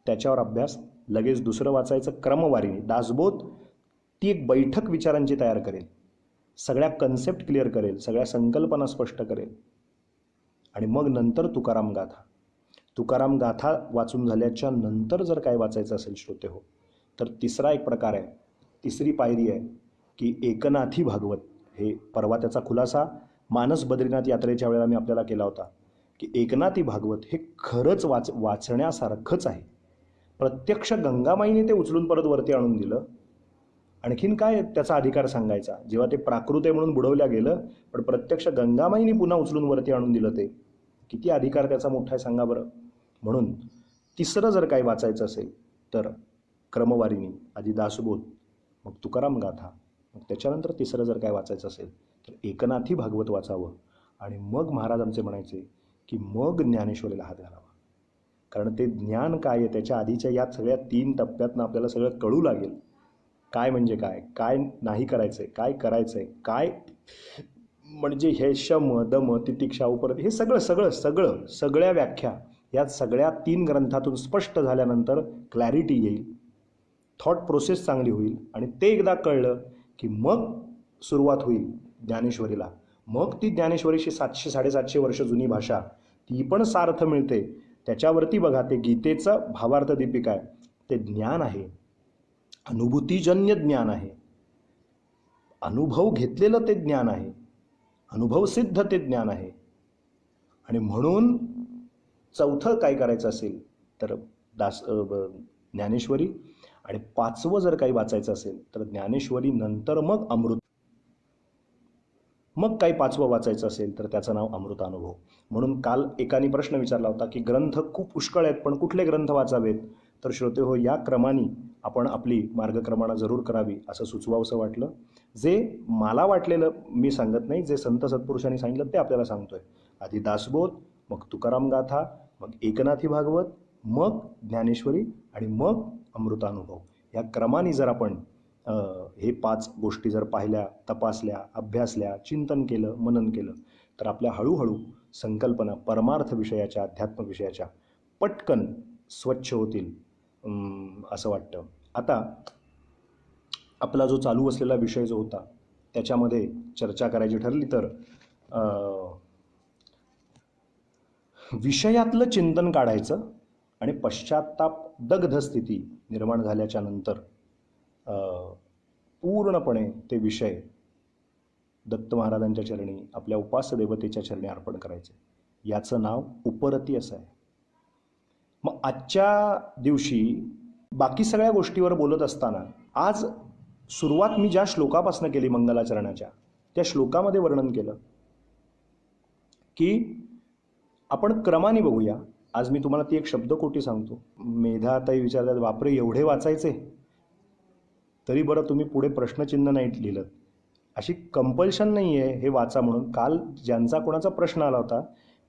त्याच्यावर अभ्यास, लगेच दुसरं वाचायचं क्रमवारीने. दासबोध ती एक बैठक विचारांची तयार करेल, सगळ्या कन्सेप्ट क्लिअर करेल, सगळ्या संकल्पना स्पष्ट करेल. आणि मग नंतर तुकाराम गाथा. तुकाराम गाथा वाचून झाल्याच्या नंतर जर काय वाचायचं असेल श्रोते हो, तर तिसरा एक प्रकार आहे, तिसरी पायरी आहे की एकनाथी भागवत. हे परवा त्याचा खुलासा मानस बद्रीनाथ यात्रेच्या वेळेला मी आपल्याला केला होता की एकनाथी भागवत हे खरंच वाचण्यासारखंच आहे. प्रत्यक्ष गंगामाईने ते उचलून परत वरती आणून दिलं. आणखीन काय त्याचा अधिकार सांगायचा? जेव्हा ते प्राकृत आहे म्हणून बुडवल्या गेलं, पण प्रत्यक्ष गंगामाईने पुन्हा उचलून वरती आणून दिलं. ते किती अधिकार त्याचा मोठा आहे सांगा बरं. म्हणून तिसरं जर काही वाचायचं असेल तर क्रमवारीने आधी दासबोध, मग तुकाराम गाथा, मग त्याच्यानंतर तिसरं जर काय वाचायचं असेल तर एकनाथी भागवत वाचावं. आणि मग महाराज आमचे म्हणायचे की मग ज्ञानेश्वरीला हात घालावा. कारण ते ज्ञान काय आहे त्याच्या आधीच्या या सगळ्या 3 टप्प्यातनं आपल्याला सगळं कळू लागेल. काय म्हणजे काय, काय नाही करायचं आहे, काय करायचं आहे, काय म्हणजे हे शम दम तितिक्षा उपरत, हे सगळ्या व्याख्या या सगळ्या 3 ग्रंथातून स्पष्ट झाल्यानंतर क्लॅरिटी येईल, थॉट प्रोसेस चांगली होईल. आणि ते एकदा कळलं की मग सुरुवात होईल ज्ञानेश्वरीला. मग ती ज्ञानेश्वरीची 700-750 वर्ष जुनी भाषा, ती पण सार्थ मिळते. त्याच्यावरती बघा, ते गीतेचं भावार्थ दीपिका आहे. ते ज्ञान आहे, अनुभूतीजन्य ज्ञान आहे, अनुभव घेतलेलं ते ज्ञान आहे, अनुभव सिद्ध ते ज्ञान आहे. आणि म्हणून चौथं काय करायचं असेल तर ज्ञानेश्वरी. आणि 5वं जर काही वाचायचं असेल तर ज्ञानेश्वरी नंतर मग अमृत. मग काही 5वं वाचायचं असेल तर त्याचं नाव अमृतानुभव. म्हणून काल एकाने प्रश्न विचारला होता की ग्रंथ खूप पुष्कळ आहेत पण कुठले ग्रंथ वाचावेत. तर श्रोते हो, या क्रमाने आपण आपली मार्गक्रमणा जरूर करावी असं सुचवावंसं वाटलं. जे मला वाटलेलं मी सांगत नाही, जे संत सत्पुरुषांनी सांगितलं ते आपल्याला सांगतोय. आधी दासबोध, मग तुकाराम गाथा, मग एकनाथी भागवत, मग ज्ञानेश्वरी आणि मग अमृतानुभव. या क्रमाने जर आपण हे 5 गोष्टी जर पाहिल्या, तपासल्या, अभ्यासल्या, चिंतन केलं, मनन केलं तर आपल्या हळूहळू संकल्पना परमार्थ विषयाच्या, अध्यात्म विषयाच्या पटकन स्वच्छ होतील असं वाटतं. आता आपला जो चालू असलेला विषय जो होता त्याच्यामध्ये चर्चा करायची ठरली तर विषयातलं चिंतन काढायचं आणि पश्चात्ताप दग्ध स्थिती निर्माण झाल्याच्या नंतर पूर्णपणे ते विषय दत्त महाराजांच्या चरणी, आपल्या उपास्य देवतेच्या चरणी अर्पण करायचे. याचं नाव उपरती असं आहे. मग आजच्या दिवशी बाकी सगळ्या गोष्टीवर बोलत असताना आज सुरुवात मी ज्या श्लोकापासून केली मंगलाचरणाच्या, त्या श्लोकामध्ये वर्णन केलं की आपण क्रमाने बघूया. आज मी तुम्हाला ती एक शब्दकोटी सांगतो. मेधाताई विचारतात, बापरे एवढे वाचायचे? तरी बरं तुम्ही पुढे प्रश्नचिन्ह नाही लिहिलं. अशी कंपल्शन नाही आहे हे वाचा म्हणून. काल ज्यांचा कोणाचा प्रश्न आला होता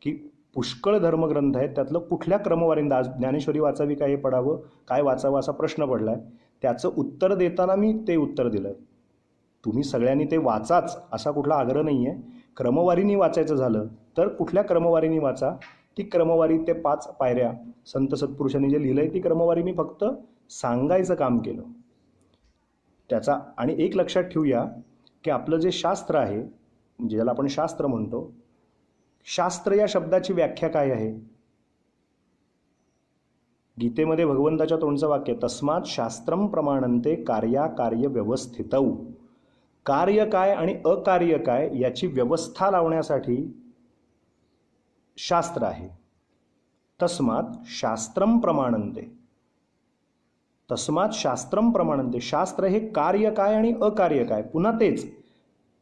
की पुष्कळ धर्मग्रंथ आहेत, त्यातलं कुठल्या क्रमवारीनं आज ज्ञानेश्वरी वाचावी काय, हे पडावं काय वाचावं असा प्रश्न पडला आहे. त्याचं उत्तर देताना मी ते उत्तर दिलं. तुम्ही सगळ्यांनी ते वाचाच असा कुठला आग्रह नाही आहे. क्रमवारीने वाचायचं झालं तर कुठल्या क्रमवारीने वाचा. ती क्रमवारी, ते 5 पायऱ्या संत सत्पुरुषांनी जे लिहिलं आहे ती क्रमवारी मी फक्त सांगायचं काम केलं त्याचा. आणि एक लक्षात ठेवूया की आपलं जे शास्त्र आहे, म्हणजे ज्याला आपण शास्त्र म्हणतो, शास्त्र या शब्दाची व्याख्या काय आहे? गीतेमध्ये भगवंताच्या तोंडचं वाक्य, तस्मात् शास्त्रम प्रमाणन्ते कार्याकार्य व्यवस्थितौ. कार्य काय आणि अकार्य काय याची व्यवस्था लावण्यासाठी शास्त्र आहे. तस्मात् शास्त्रम प्रमाणन्ते. तस्मात् शास्त्रम प्रमाणन्ते. शास्त्र हे कार्य काय आणि अकार्य काय, पुन्हा तेच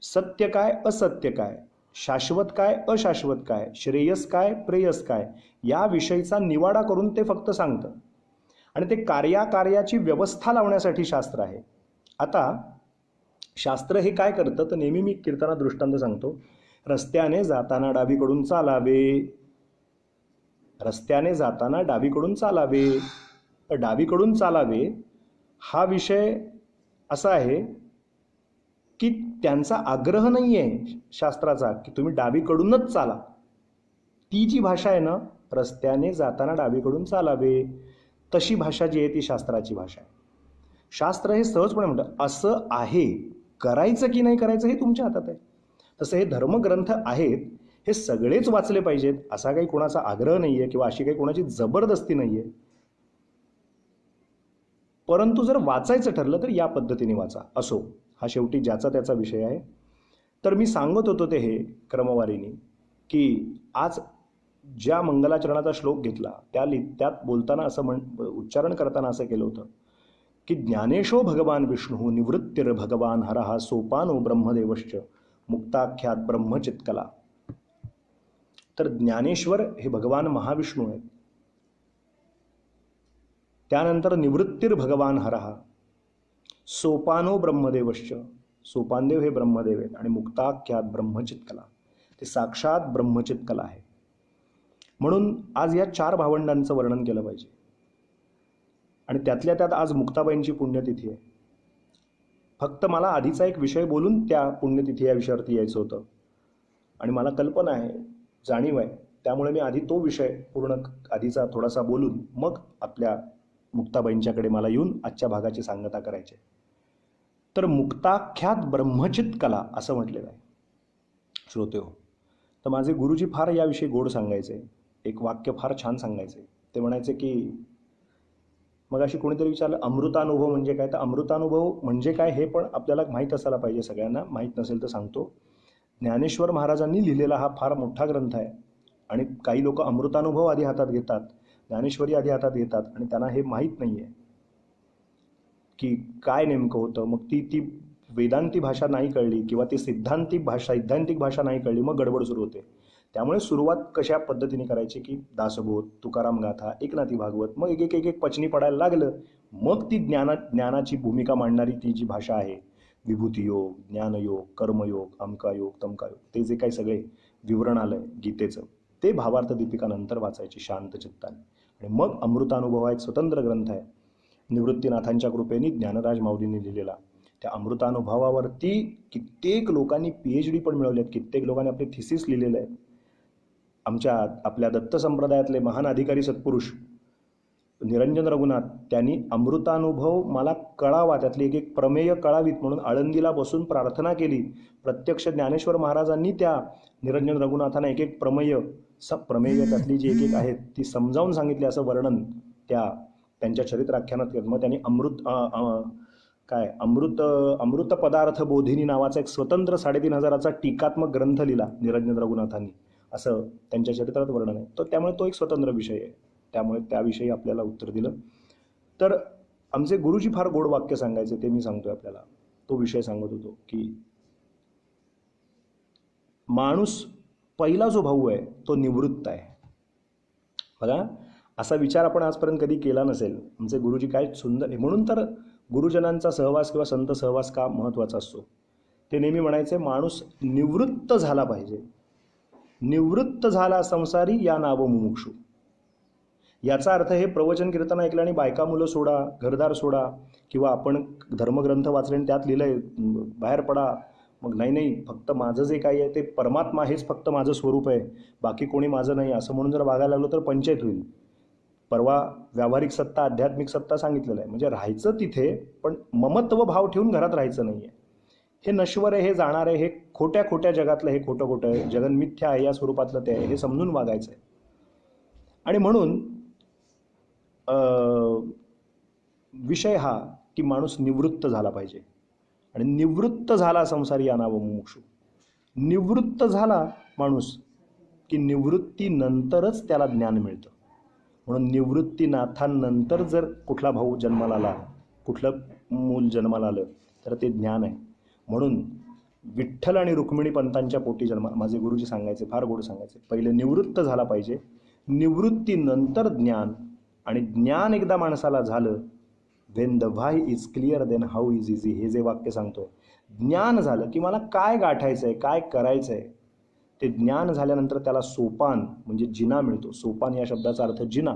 सत्य काय असत्य काय, शाश्वत काय अशाश्वत काय, श्रेयस काय प्रेयस काय, या विषयीचा निवाडा करून ते फक्त सांगतं. आणि ते कार्याकार्याची व्यवस्था लावण्यासाठी शास्त्र आहे. आता शास्त्र हे काय करतं तर नेहमी मी कीर्तना दृष्टांत सांगतो. रस्त्याने जाताना डावीकडून चालावे, रस्त्याने जाताना डावीकडून चालावे. डावीकडून चालावे हा विषय असा आहे की त्यांचा आग्रह नाही आहे शास्त्राचा की तुम्ही डावीकडूनच चाला. ती जी भाषा आहे ना, रस्त्याने जाताना डावीकडून चालावे, तशी भाषा जी आहे ती शास्त्राची भाषा आहे. शास्त्र हे सहजपणे म्हणतं असं आहे, करायचं की नाही करायचं हे तुमच्या हातात आहे. तसं हे धर्मग्रंथ आहेत, हे सगळेच वाचले पाहिजेत असा काही कोणाचा आग्रह नाही आहे किंवा अशी काही कोणाची जबरदस्ती नाही आहे. परंतु जर वाचायचं ठरलं तर या पद्धतीने वाचा. असो, हा शेवटी ज्याचा त्याचा विषय आहे. तर मी सांगत होतो ते हे क्रमवारीने की आज ज्या मंगलाचरणाचा श्लोक घेतला त्यात बोलताना असं उच्चारण करताना असं केलं होतं की ज्ञानेशो भगवान विष्णू निवृत्तिर भगवान हरः सोपानो ब्रह्मदेवश्च मुक्ताख्यात ब्रह्मचित्कला. तर ज्ञानेश्वर हे भगवान महाविष्णू आहेत. त्यानंतर निवृत्तिर भगवान हरः, सोपानो ब्रह्मदेवश्च, सोपानदेव हे ब्रह्मदेव आहेत, आणि मुक्ताख्यात ब्रह्मचित्कला, ते साक्षात ब्रह्मचित्कला आहे. म्हणून आज या 4 भावंडांचं वर्णन केलं पाहिजे. आणि त्यातल्या त्यात आज मुक्ताबाईंची पुण्यतिथी आहे. फक्त मला आधीचा एक विषय बोलून त्या पुण्यतिथी या विषयावरती यायचं होतं आणि मला कल्पना आहे, जाणीव आहे, त्यामुळे मी आधी तो विषय पूर्ण आधीचा थोडासा बोलून मग आपल्या मुक्ताबाईंच्याकडे मला येऊन आजच्या भागाची सांगता करायची. तर मुक्ताख्यात ब्रह्मचित्कला असं म्हटलेलं आहे. श्रोते हो, तर माझे गुरुजी फार याविषयी गोड सांगायचे. एक वाक्य फार छान सांगायचे. ते म्हणायचे की मग अशी कोणीतरी विचारलं अमृतानुभव म्हणजे काय, तर अमृतानुभव म्हणजे काय हे पण आपल्याला माहीत असायला पाहिजे. सगळ्यांना माहीत नसेल तर सांगतो. ज्ञानेश्वर महाराजांनी लिहिलेला हा फार मोठा ग्रंथ आहे आणि काही लोक अमृतानुभव आधी हातात घेतात, ज्ञानेश्वरी आधी हातात घेतात आणि त्यांना हे माहीत नाही आहे की काय नेमकं होतं. मग ती वेदांती भाषा नाही कळली किंवा ती सैद्धांतिक भाषा नाही कळली, मग गडबड सुरू होते. त्यामुळे सुरुवात कशा पद्धतीने करायची की दासबोध, तुकाराम गाथा, एकनाथी भागवत, मग एक एक एक पचनी पडायला लागलं. मग ती ज्ञानाची भूमिका मांडणारी ती जी भाषा आहे, विभूतियोग, ज्ञानयोग, कर्मयोग, अमकायोग, तमकायोग, ते जे काही सगळे विवरण आलंय गीतेचं, ते भावार्थ दीपिकानंतर वाचायची शांत चित्ताने. आणि मग अमृतानुभव हा एक स्वतंत्र ग्रंथ आहे, निवृत्तीनाथांच्या कृपेने ज्ञानराज माऊलींनी लिहिलेला. त्या अमृतानुभवावरती कित्येक लोकांनी PhD पण मिळवले आहेत, कित्येक लोकांनी आपले थिसिस लिहिलेले आहेत. आपल्या दत्त संप्रदायातले महान अधिकारी सत्पुरुष निरंजन रघुनाथ, त्यांनी अमृतानुभव मला कळावा, त्यातली एक एक प्रमेय कळावीत म्हणून आळंदीला बसून प्रार्थना केली. प्रत्यक्ष ज्ञानेश्वर महाराजांनी त्या निरंजन रघुनाथांना एक एक प्रमेय त्यातली जी एक एक आहेत ती समजावून सांगितली, असं वर्णन त्यांच्या चरित्राख्यानात केलं. मग त्यांनी अमृत पदार्थ बोधिनी नावाचा एक स्वतंत्र 3500 टीकात्मक ग्रंथ लिहिला निरंजन रघुनाथांनी, असं त्यांच्या चरित्रात वर्णन आहे. तर त्यामुळे तो एक स्वतंत्र विषय आहे. त्यामुळे त्याविषयी आपल्याला उत्तर दिलं. तर आमचे गुरुजी फार गोड वाक्य सांगायचे, ते मी सांगतोय आपल्याला. तो विषय सांगत होतो की माणूस पहिला जो भाऊ आहे तो निवृत्त आहे. बघा, असा विचार आपण आजपर्यंत कधी केला नसेल. आमचे गुरुजी काय सुंदर. म्हणून तर गुरुजनांचा सहवास किंवा संत सहवास का महत्त्वाचा असतो. ते नेहमी म्हणायचे, माणूस निवृत्त झाला पाहिजे. निवृत्त झाला संसारी या नाव मुमुक्षू. याचा अर्थ हे प्रवचन कीर्तन ऐकलं आणि बायका मुलं सोडा, घरदार सोडा, किंवा आपण धर्मग्रंथ वाचले आणि त्यात लिहिलंय बाहेर पडा, मग नाही फक्त माझं जे काही आहे ते परमात्मा हेच फक्त माझं स्वरूप आहे, बाकी कोणी माझं नाही, असं म्हणून जर वागायला लागलो तर पंचायत होईल. परवा व्यावहारिक सत्ता, आध्यात्मिक सत्ता सांगितलेलं आहे. म्हणजे राहायचं तिथे, पण ममत्व भाव ठेवून घरात राहायचं नाही आहे. हे नश्वर आहे, हे जाणार आहे, हे खोट्या खोट्या जगातलं हे खोटं खोटं आहे, जगन मिथ्या आहे या स्वरूपातलं ते आहे, हे समजून वागायचं आहे. आणि म्हणून विषय हा की माणूस निवृत्त झाला पाहिजे. आणि निवृत्त झाला संसारी या नाव मुमुक्षू. निवृत्त झाला माणूस की निवृत्तीनंतरच त्याला ज्ञान मिळतं. म्हणून निवृत्तीनाथांनंतर जर कुठला भाऊ जन्माला आला, कुठलं मूल जन्माला आलं, तर ते ज्ञान आहे. म्हणून विठ्ठल आणि रुक्मिणी पंतांच्या पोटी जन्मा, माझे गुरुजी सांगायचे, फार गोड सांगायचे, पहिले निवृत्त झाला पाहिजे, निवृत्तीनंतर ज्ञान. आणि ज्ञान एकदा माणसाला झालं, when the why is clear then how is easy, हे जे वाक्य सांगतो, ज्ञान झालं की मला काय गाठायचं आहे, काय करायचं आहे, ते ज्ञान झाल्यानंतर त्याला सोपान म्हणजे जिना मिळतो. सोपान या शब्दाचा अर्थ जिना,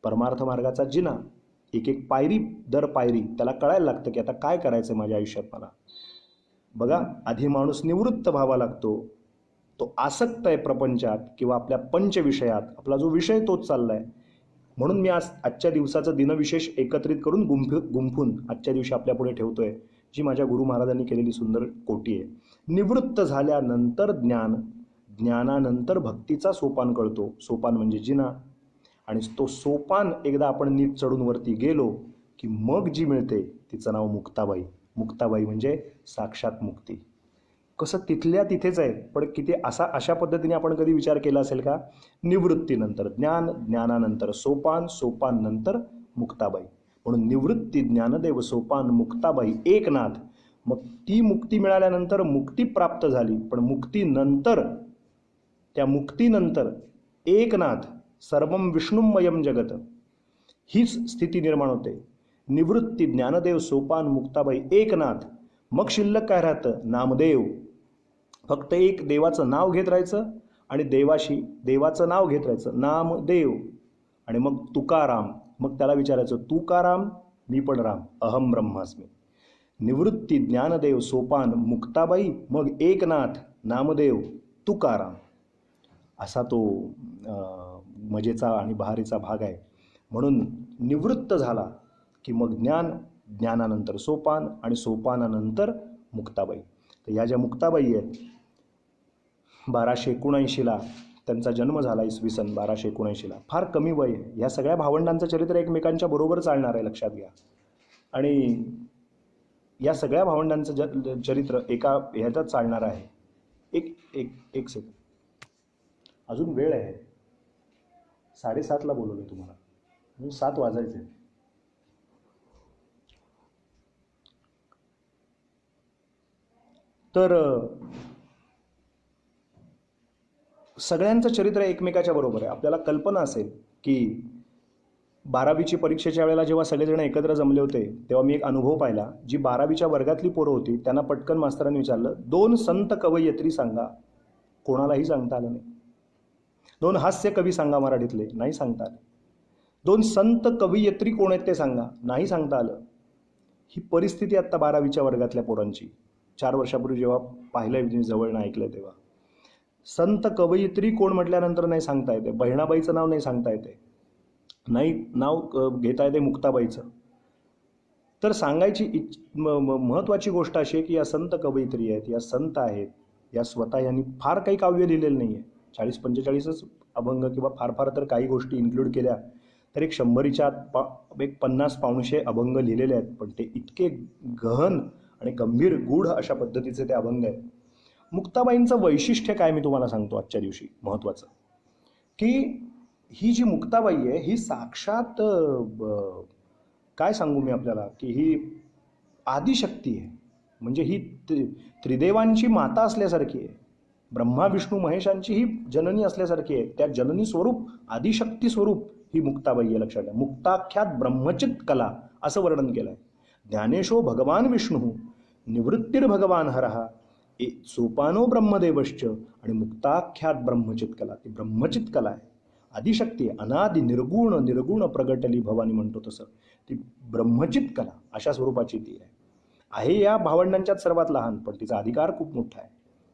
परमार्थ मार्गाचा जिना. एक एक पायरी दर पायरी त्याला कळायला लागतं की आता काय करायचं माझ्या आयुष्यात मला. बघा, आधी माणूस निवृत्त व्हावा लागतो. तो आसक्त आहे प्रपंचात किंवा आपल्या पंचविषयात, आपला जो विषय तोच चालला आहे. म्हणून मी आजच्या दिवसाचं दिनविशेष एकत्रित करून गुंफून आजच्या दिवशी आपल्यापुढे ठेवतोय, जी माझ्या गुरु महाराजांनी केलेली सुंदर कोटी आहे. निवृत्त झाल्यानंतर ज्ञान, ज्ञानानंतर भक्तीचा सोपान कळतो. सोपान म्हणजे जिना. आणि तो सोपान एकदा आपण नीट चढून वरती गेलो की मग जी मिळते तिचं नाव मुक्ताबाई. मुक्ताबाई म्हणजे साक्षात मुक्ती. कसं तिथल्या तिथेच आहे, पण किती अशा पद्धतीने आपण कधी विचार केला असेल का? निवृत्तीनंतर ज्ञान, ज्ञानानंतर सोपान, सोपान नंतर मुक्ताबाई. म्हणून निवृत्ती, ज्ञानदेव, सोपान, मुक्ताबाई, एकनाथ. मग ती मुक्ती मिळाल्यानंतर मुक्ती प्राप्त झाली, पण मुक्तीनंतर, त्या मुक्तीनंतर एकनाथ, सर्वम विष्णुमयम जगत, हीच स्थिती निर्माण होते. निवृत्ती, ज्ञानदेव, सोपान, मुक्ताबाई, एकनाथ. मग शिल्लक काय राहतं? नामदेव. फक्त एक देवाचं नाव घेत राहायचं आणि देवाचं नाव घेत राहायचं, नामदेव. आणि मग तुकाराम. मग त्याला विचारायचं, तू का राम? मी पण राम, अहम ब्रह्मास्मी. निवृत्ती, ज्ञानदेव, सोपान, मुक्ताबाई, मग एकनाथ, नामदेव, तुकाराम. असा तो मजेचा आणि बहारीचा भाग आहे. म्हणून निवृत्त झाला की मग ज्ञान, ज्ञानानंतर सोपान आणि सोपानानंतर मुक्ताबाई. तर या ज्या मुक्ताबाई आहेत, 1279ला त्यांचा जन्म झाला, इसवी सन 1279ला. फार कमी वय आहे. ह्या सगळ्या भावंडांचं चरित्र एकमेकांच्या बरोबर चालणार आहे, लक्षात घ्या. आणि या सगळ्या भावंडांचं चरित्र एका ह्याच्यात चालणार आहे. एक सेकंड, अजून वेळ आहे. 7:30ला बोलवलं तुम्हाला, अजून 7 वाजायचे. तर सगळ्यांचं चरित्र एकमेकाच्या बरोबर आहे. आपल्याला कल्पना असेल की 12वीची परीक्षेच्या वेळेला जेव्हा सगळेजण एकत्र जमले होते, तेव्हा मी एक अनुभव पाहिला. जी 12वीच्या वर्गातली पोरं होती त्यांना पटकन मास्तरांनी विचारलं, 2 संत कवयित्री सांगा. कोणालाही सांगता आलं नाही. 2 हास्य कवी सांगा मराठीतले, नाही सांगता आले. 2 संत कवयित्री कोण आहेत ते सांगा, नाही सांगता आलं. ही परिस्थिती आत्ता 12वीच्या वर्गातल्या पोरांची. 4 वर्षापूर्वी जेव्हा पाहिलं, जवळनं ऐकलं, तेव्हा संत कवयित्री कोण म्हटल्यानंतर नाही सांगता येते. बहिणाबाईचं नाव नाही सांगता येते, नाही नाव घेता येते मुक्ताबाईचं. तर सांगायची महत्त्वाची गोष्ट अशी आहे की या संत कवयित्री आहेत, या संत आहेत, या स्वतः यांनी फार काही काव्य लिहिलेलं नाही आहे. 40-45च अभंग किंवा फार तर काही गोष्टी इन्क्लूड केल्या तर एक 100च्या एक 50-100 अभंग लिहिलेले आहेत. पण ते इतके गहन आणि गंभीर गूढ अशा पद्धतीचे ते अभंग आहेत. मुक्ताबाईंचं वैशिष्ट्य काय मी तुम्हाला सांगतो आजच्या दिवशी महत्त्वाचं, की ही जी मुक्ताबाई आहे ही साक्षात काय सांगू मी आपल्याला की ही आदिशक्ती आहे. म्हणजे ही त्रिदेवांची माता असल्यासारखी आहे. ब्रह्मा विष्णू महेशांची ही जननी असल्यासारखी आहे. त्या जननी स्वरूप आदिशक्ती स्वरूप ही मुक्ताबाई आहे. लक्षात घ्या. मुक्ताख्यात ब्रह्मचित कला असं वर्णन केलं आहे. ज्ञानेशो भगवान विष्णू निवृत्तीर भगवान हरहा सोपानो ब्रह्मदेवश्च आणि मुक्ताख्यात ब्रह्मचित कला. ती ब्रह्मचित कला आहे. आदिशक्ती आहे. अनादि निर्गुण निर्गुण प्रगटली भवानी म्हणतो तसं ती ब्रह्मचित कला अशा स्वरूपाची ती आहे या भावंडांच्यात सर्वात लहान, पण तिचा अधिकार खूप मोठा आहे.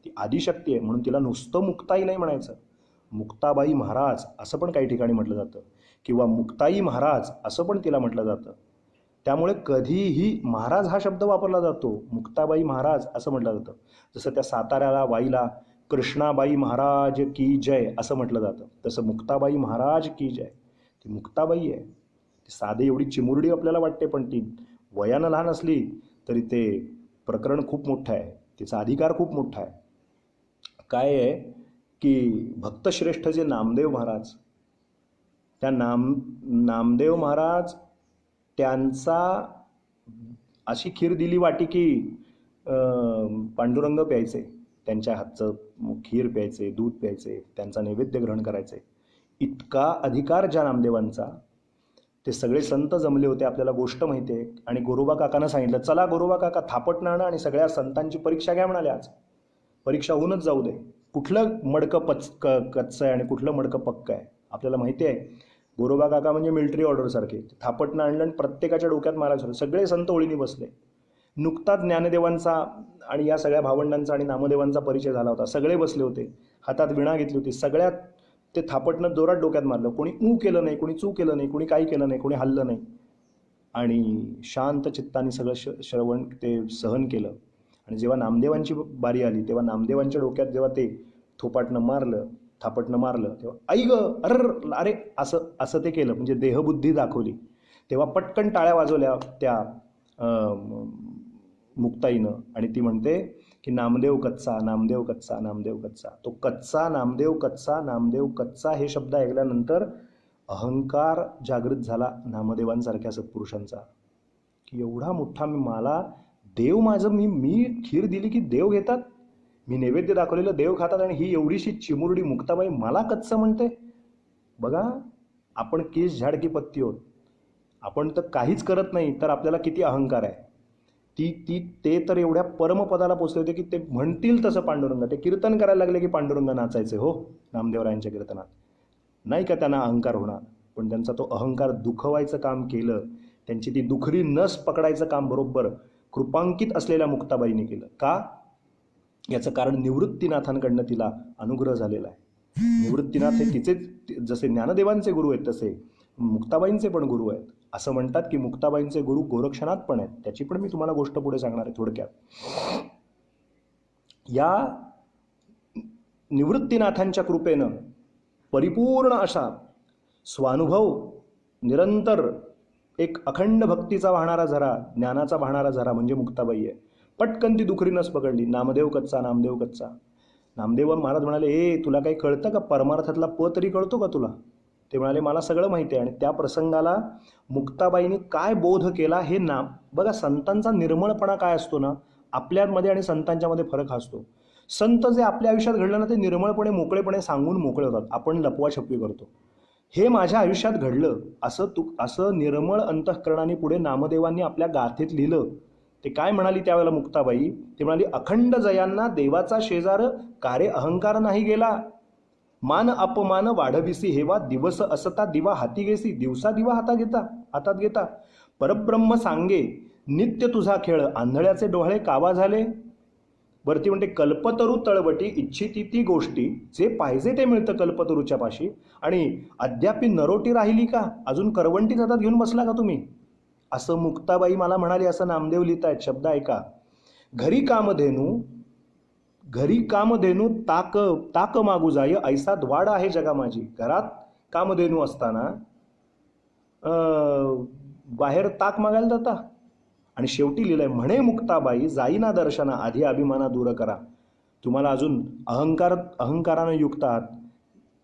ती आदिशक्ती आहे म्हणून तिला नुसतं मुक्ताई नाही म्हणायचं. मुक्ताबाई महाराज असं पण काही ठिकाणी म्हटलं जातं किंवा मुक्ताई महाराज असं पण तिला म्हटलं जातं. त्यामुळे कधीही महाराज हा शब्द वापरला जातो. मुक्ताबाई महाराज असं म्हटलं जातं. जसं त्या साताऱ्याला वाईला कृष्णाबाई महाराज की जय असं म्हटलं जातं, तसं मुक्ताबाई महाराज की जय. ती मुक्ताबाई आहे. ती साधे एवढी चिमुरडी आपल्याला वाटते, पण ती वयानं लहान असली तरी ते प्रकरण खूप मोठं आहे. तिचा अधिकार खूप मोठा आहे. काय आहे की भक्तश्रेष्ठ जे नामदेव महाराज, त्या नामदेव महाराज त्यांचा अशी खीर दिली वाटी की पांडुरंग प्यायचे, त्यांच्या हातचं खीर प्यायचे, दूध प्यायचे, त्यांचा नैवेद्य ग्रहण करायचे. इतका अधिकार ज्या नामदेवांचा. ते सगळे संत जमले होते, आपल्याला गोष्ट माहिती आहे. आणि गोरोबा काकानं सांगितलं, चला गोरोबा काका थापटणं आणा आणि सगळ्या संतांची परीक्षा घ्या म्हणाले. आज परीक्षा होऊनच जाऊ दे, कुठलं मडकं कच्चं आहे आणि कुठलं मडकं पक्कं आहे आपल्याला माहिती आहे. गोरोबा काका म्हणजे मिलिटरी ऑर्डरसारखे. थापटणं आणलं आणि प्रत्येकाच्या डोक्यात मारायचं. सगळे संत ओळीने बसले. नुकताच ज्ञानदेवांचा आणि या सगळ्या भावंडांचा आणि नामदेवांचा परिचय झाला होता. सगळे बसले होते, हातात विणा घेतली होती. सगळ्यात ते थापटणं जोरात डोक्यात मारलं. कोणी ऊ केलं नाही, कोणी चू केलं नाही, कोणी काही केलं नाही, कोणी हल्लं नाही. आणि शांत चित्ताने सगळं श्रवण ते सहन केलं. आणि जेव्हा नामदेवांची बारी आली तेव्हा नामदेवांच्या डोक्यात जेव्हा ते थापटणं मारलं तेव्हा आई ग अरे असं असं ते केलं. म्हणजे देहबुद्धी दाखवली. तेव्हा पटकन टाळ्या वाजवल्या त्या मुक्ताईनं आणि ती म्हणते की नामदेव कच्चा, नामदेव कच्चा, नामदेव कच्चा. तो कच्चा नामदेव, कच्चा नामदेव, कच्चा हे शब्द ऐकल्यानंतर अहंकार जागृत झाला नामदेवांसारख्या सत्पुरुषांचा की एवढा मोठा मला देव माझं, मी खीर दिली की देव घेतात, मी नैवेद्य दाखवलेलं देव खातात आणि ही एवढीशी चिमुरडी मुक्ताबाई मला कच्चं म्हणते. बघा, आपण केस झाड की पत्ती होत. आपण तर काहीच करत नाही तर आपल्याला किती अहंकार आहे. ते तर एवढ्या परमपदाला पोचले होते की ते म्हणतील तसं पांडुरंग. ते कीर्तन करायला लागले की पांडुरंग नाचायचे हो नामदेवरायांच्या कीर्तनात. नाही का त्यांना अहंकार होणार, पण त्यांचा तो अहंकार दुखवायचं काम केलं. त्यांची ती दुखरी नस पकडायचं काम बरोबर कृपांकित असलेल्या मुक्ताबाईने केलं. का? याचं कारण निवृत्तीनाथांकडनं तिला अनुग्रह झालेला आहे. निवृत्तीनाथ हे तिचे जसे ज्ञानदेवांचे गुरु आहेत तसे मुक्ताबाईंचे पण गुरु आहेत. असं म्हणतात की मुक्ताबाईंचे गुरु गोरक्षनाथ पण आहेत. त्याची पण मी तुम्हाला गोष्ट पुढे सांगणार आहे थोडक्यात. या निवृत्तीनाथांच्या कृपेनं परिपूर्ण असा स्वानुभव, निरंतर एक अखंड भक्तीचा वाहणारा झरा, ज्ञानाचा वाहणारा झरा म्हणजे मुक्ताबाई आहे. पटकन ती दुखरी नस पकडली. नामदेव कच्चा, नामदेव कच्चा. नामदेव महाराज म्हणाले, तुला काही कळतं का? परमार्थातला प तरी कळतो का तुला? ते म्हणाले, मला सगळं माहिती आहे. आणि त्या प्रसंगाला मुक्ताबाईंनी काय बोध केला हे बघा, संतांचा निर्मळपणा काय असतो ना, आपल्यामध्ये आणि संतांच्यामध्ये फरक असतो. संत जे आपल्या आयुष्यात घडलं ना ते निर्मळपणे मोकळेपणे सांगून मोकळे होतात. आपण लपवाछपवी करतो. हे माझ्या आयुष्यात घडलं असं निर्मळ अंतःकरणाने पुढे नामदेवांनी आपल्या गाथेत लिहिलं. ते काय म्हणाली त्यावेळेला मुक्ताबाई? ते म्हणाली, अखंड जयांना देवाचा शेजार, कारे अहंकार नाही गेला. मान अपमान वाढविसी हेवा, दिवस असता दिवा हाती घेसी. दिवसा दिवा हातात घेता परब्रह्म सांगे, नित्य तुझा खेळ. आंधळ्याचे डोळे कावा झाले. वरती म्हणते, कल्पतरू तळवटी इच्छिती ती गोष्टी, जे पाहिजे ते मिळतं कल्पतरूच्या पाशी. आणि अद्यापी नरोटी राहिली का? अजून करवंटीच हातात घेऊन बसला का तुम्ही? असं मुक्ताबाई मला म्हणाली. असं नामदेव लिहितायत. शब्द ऐका. घरी कामधेनू ताक मागू जाय, ऐसा द्वाड आहे जगा माझी. घरात कामधेनू असताना बाहेर ताक मागायला जाता. आणि शेवटी लिहिलंय, म्हणे मुक्ताबाई, जाईना दर्शना आधी अभिमाना दूर करा. तुम्हाला अजून अहंकारानं युक्त आहात.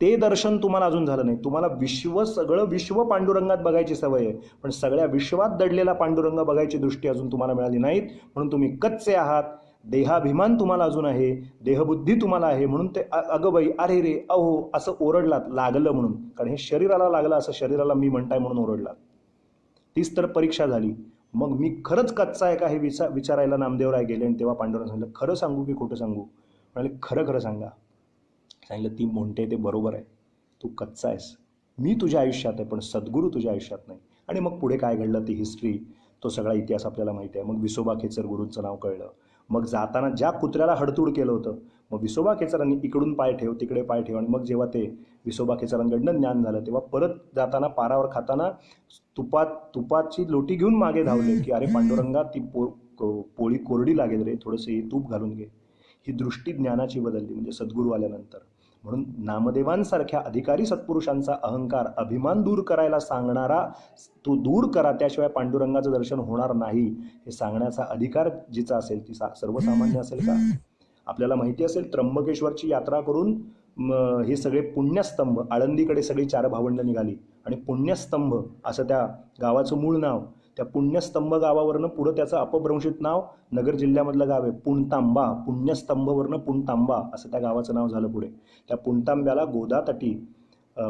ते दर्शन तुम्हाला अजून झालं नाही. तुम्हाला सगळं विश्व पांडुरंगात बघायची सवय आहे, पण सगळ्या विश्वात दडलेला पांडुरंग बघायची दृष्टी अजून तुम्हाला मिळाली नाहीत. म्हणून तुम्ही कच्चे आहात. देहाभिमान तुम्हाला अजून आहे, देहबुद्धी तुम्हाला आहे. म्हणून ते अगं बाई, अरे रे, अहो असं ओरडलात, लागलं म्हणून. कारण हे शरीराला लागलं, असं शरीराला मी म्हणताय म्हणून ओरडलात. तीच तर परीक्षा झाली. मग मी खरंच कच्चा आहे का हे विचारायला नामदेवराय गेले. आणि तेव्हा पांडुरंग सांगितलं, खरं सांगू की खोटं सांगू? म्हणाले, खरं खरं सांगा. सांगितलं, ती म्हणते ते बरोबर आहे, तू कच्चा आहेस. मी तुझ्या आयुष्यात आहे, पण सद्गुरू तुझ्या आयुष्यात नाही. आणि मग पुढे काय घडलं ती हिस्ट्री, तो सगळा इतिहास आपल्याला माहिती आहे. मग विसोबा खेचर गुरूंचं नाव कळलं. मग जाताना ज्या कुत्र्याला हडतूड केलं होतं, मग विसोबा खेचरांनी इकडून पाय ठेव, तिकडे पाय ठेव. आणि मग जेव्हा ते विसोबा खेचरांकडनं ज्ञान झालं, तेव्हा परत जाताना पारावर खाताना तुपाची लोटी घेऊन मागे धावले की अरे पांडुरंगा, ती पोळी कोरडी लागेल रे, थोडंसं हे तूप घालून घे. ही दृष्टी ज्ञानाची बदलली, म्हणजे सद्गुरू आल्यानंतर. म्हणून नामदेवांसारख्या अधिकारी सत्पुरुषांचा अहंकार, अभिमान दूर करायला सांगणारा, तो दूर करा, त्याशिवाय पांडुरंगाचं दर्शन होणार नाही, हे सांगण्याचा अधिकार जिचा असेल, ती सर्वसामान्य असेल का? आपल्याला माहिती असेल, त्र्यंबकेश्वरची यात्रा करून हे सगळे पुण्यस्तंभ, आळंदीकडे सगळी 4 भावंड निघाली. आणि पुण्यस्तंभ असं त्या गावाचं मूळ नाव. त्या पुण्यस्तंभ गावावरनं पुढं त्याचं अपभ्रंशित नाव, नगर जिल्ह्यामधलं गाव आहे पुणतांबा. पुण्यस्तंभवरनं पुणतांबा असं त्या गावाचं नाव झालं पुढे. त्या पुणतांब्याला गोदातटी